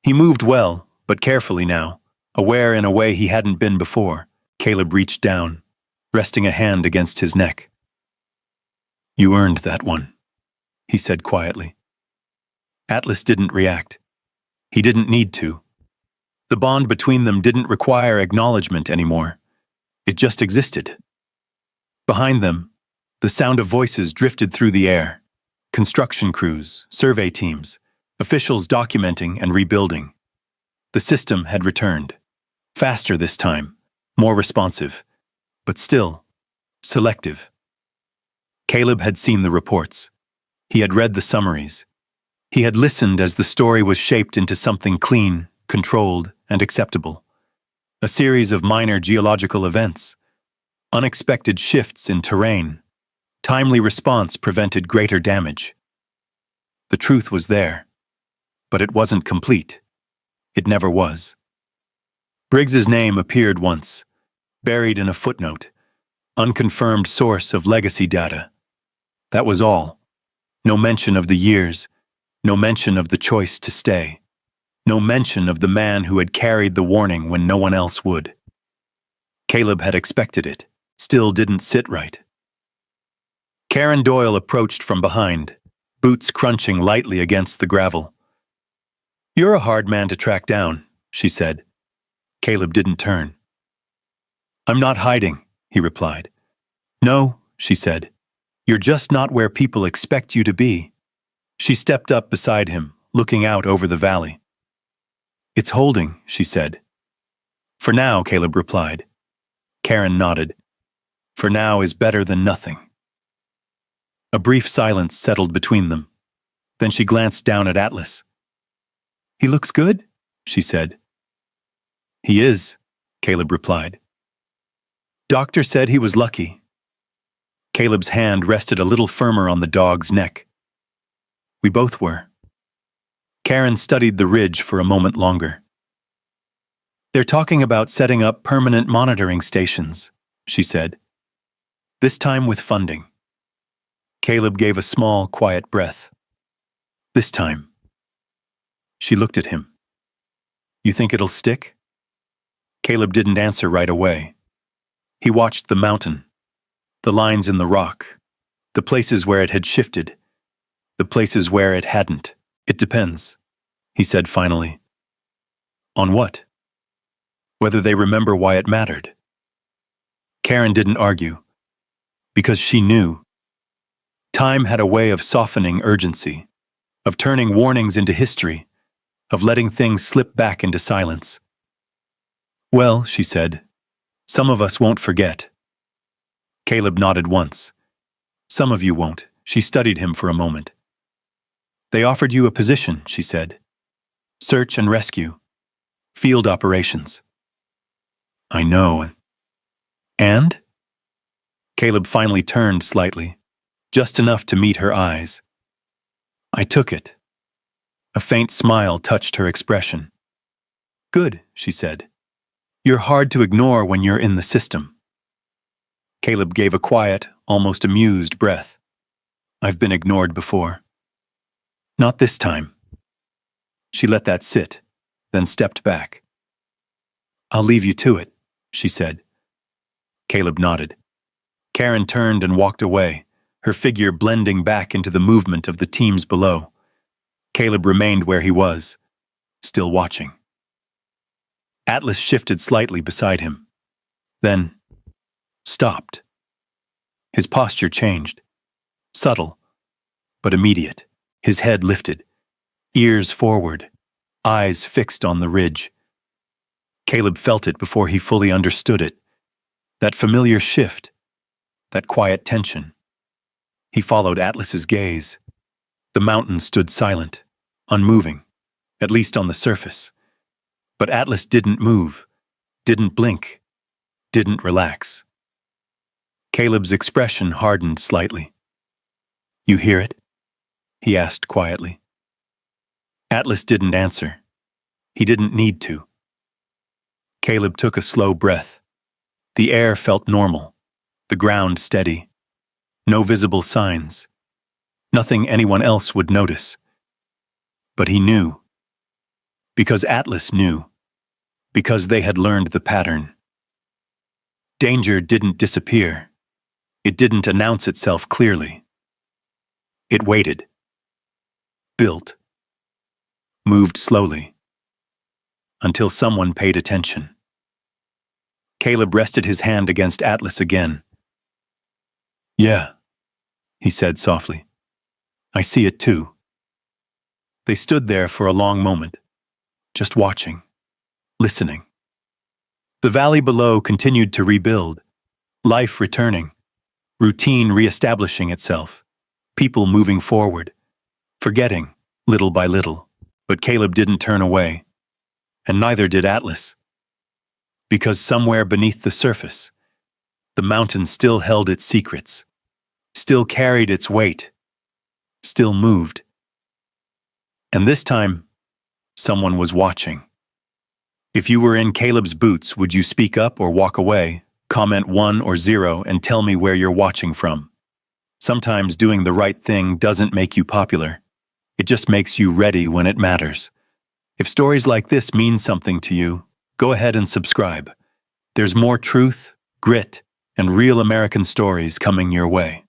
He moved well, but carefully now, Aware in a way he hadn't been before, Caleb reached down, resting a hand against his neck. "You earned that one," he said quietly. Atlas didn't react. He didn't need to. The bond between them didn't require acknowledgement anymore. It just existed. Behind them, the sound of voices drifted through the air. Construction crews, survey teams, officials documenting and rebuilding. The system had returned. Faster this time, more responsive, but still selective. Caleb had seen the reports. He had read the summaries. He had listened as the story was shaped into something clean, controlled, and acceptable. A series of minor geological events, unexpected shifts in terrain, timely response prevented greater damage. The truth was there, but it wasn't complete. It never was. Briggs's name appeared once, buried in a footnote, unconfirmed source of legacy data. That was all. No mention of the years, no mention of the choice to stay, no mention of the man who had carried the warning when no one else would. Caleb had expected it, still didn't sit right. Karen Doyle approached from behind, boots crunching lightly against the gravel. "You're a hard man to track down," she said. Caleb didn't turn. "I'm not hiding," he replied. "No," she said. "You're just not where people expect you to be." She stepped up beside him, looking out over the valley. "It's holding," she said. "For now," Caleb replied. Karen nodded. "For now is better than nothing." A brief silence settled between them. Then she glanced down at Atlas. "He looks good," she said. "He is," Caleb replied. "Doctor said he was lucky." Caleb's hand rested a little firmer on the dog's neck. "We both were." Karen studied the ridge for a moment longer. "They're talking about setting up permanent monitoring stations," she said. "This time with funding." Caleb gave a small, quiet breath. "This time." She looked at him. "You think it'll stick?" Caleb didn't answer right away. He watched the mountain, the lines in the rock, the places where it had shifted, the places where it hadn't. "It depends," he said finally. "On what?" "Whether they remember why it mattered." Karen didn't argue, because she knew. Time had a way of softening urgency, of turning warnings into history, of letting things slip back into silence. "Well," she said, "some of us won't forget." Caleb nodded once. "Some of you won't." She studied him for a moment. "They offered you a position," she said. "Search and rescue. Field operations." "I know." "And?" Caleb finally turned slightly, just enough to meet her eyes. "I took it." A faint smile touched her expression. "Good," she said. "You're hard to ignore when you're in the system." Caleb gave a quiet, almost amused breath. "I've been ignored before." "Not this time." She let that sit, then stepped back. "I'll leave you to it," she said. Caleb nodded. Karen turned and walked away, her figure blending back into the movement of the teams below. Caleb remained where he was, still watching. Atlas shifted slightly beside him, then stopped. His posture changed, subtle, but immediate. His head lifted, ears forward, eyes fixed on the ridge. Caleb felt it before he fully understood it, that familiar shift, that quiet tension. He followed Atlas's gaze. The mountain stood silent, unmoving, at least on the surface. But Atlas didn't move, didn't blink, didn't relax. Caleb's expression hardened slightly. "You hear it?" he asked quietly. Atlas didn't answer. He didn't need to. Caleb took a slow breath. The air felt normal, the ground steady. No visible signs. Nothing anyone else would notice. But he knew. Because Atlas knew. because they had learned the pattern. Danger didn't disappear. It didn't announce itself clearly. It waited, built, moved slowly, until someone paid attention. Caleb rested his hand against Atlas again. "Yeah," he said softly. "I see it too." They stood there for a long moment, just watching, listening. The valley below continued to rebuild, life returning, routine reestablishing itself, people moving forward, forgetting little by little. But Caleb didn't turn away, and neither did Atlas. Because somewhere beneath the surface, the mountain still held its secrets, still carried its weight, still moved. And this time, someone was watching. If you were in Caleb's boots, would you speak up or walk away? Comment 1 or 0 and tell me where you're watching from. Sometimes doing the right thing doesn't make you popular. It just makes you ready when it matters. If stories like this mean something to you, go ahead and subscribe. There's more truth, grit, and real American stories coming your way.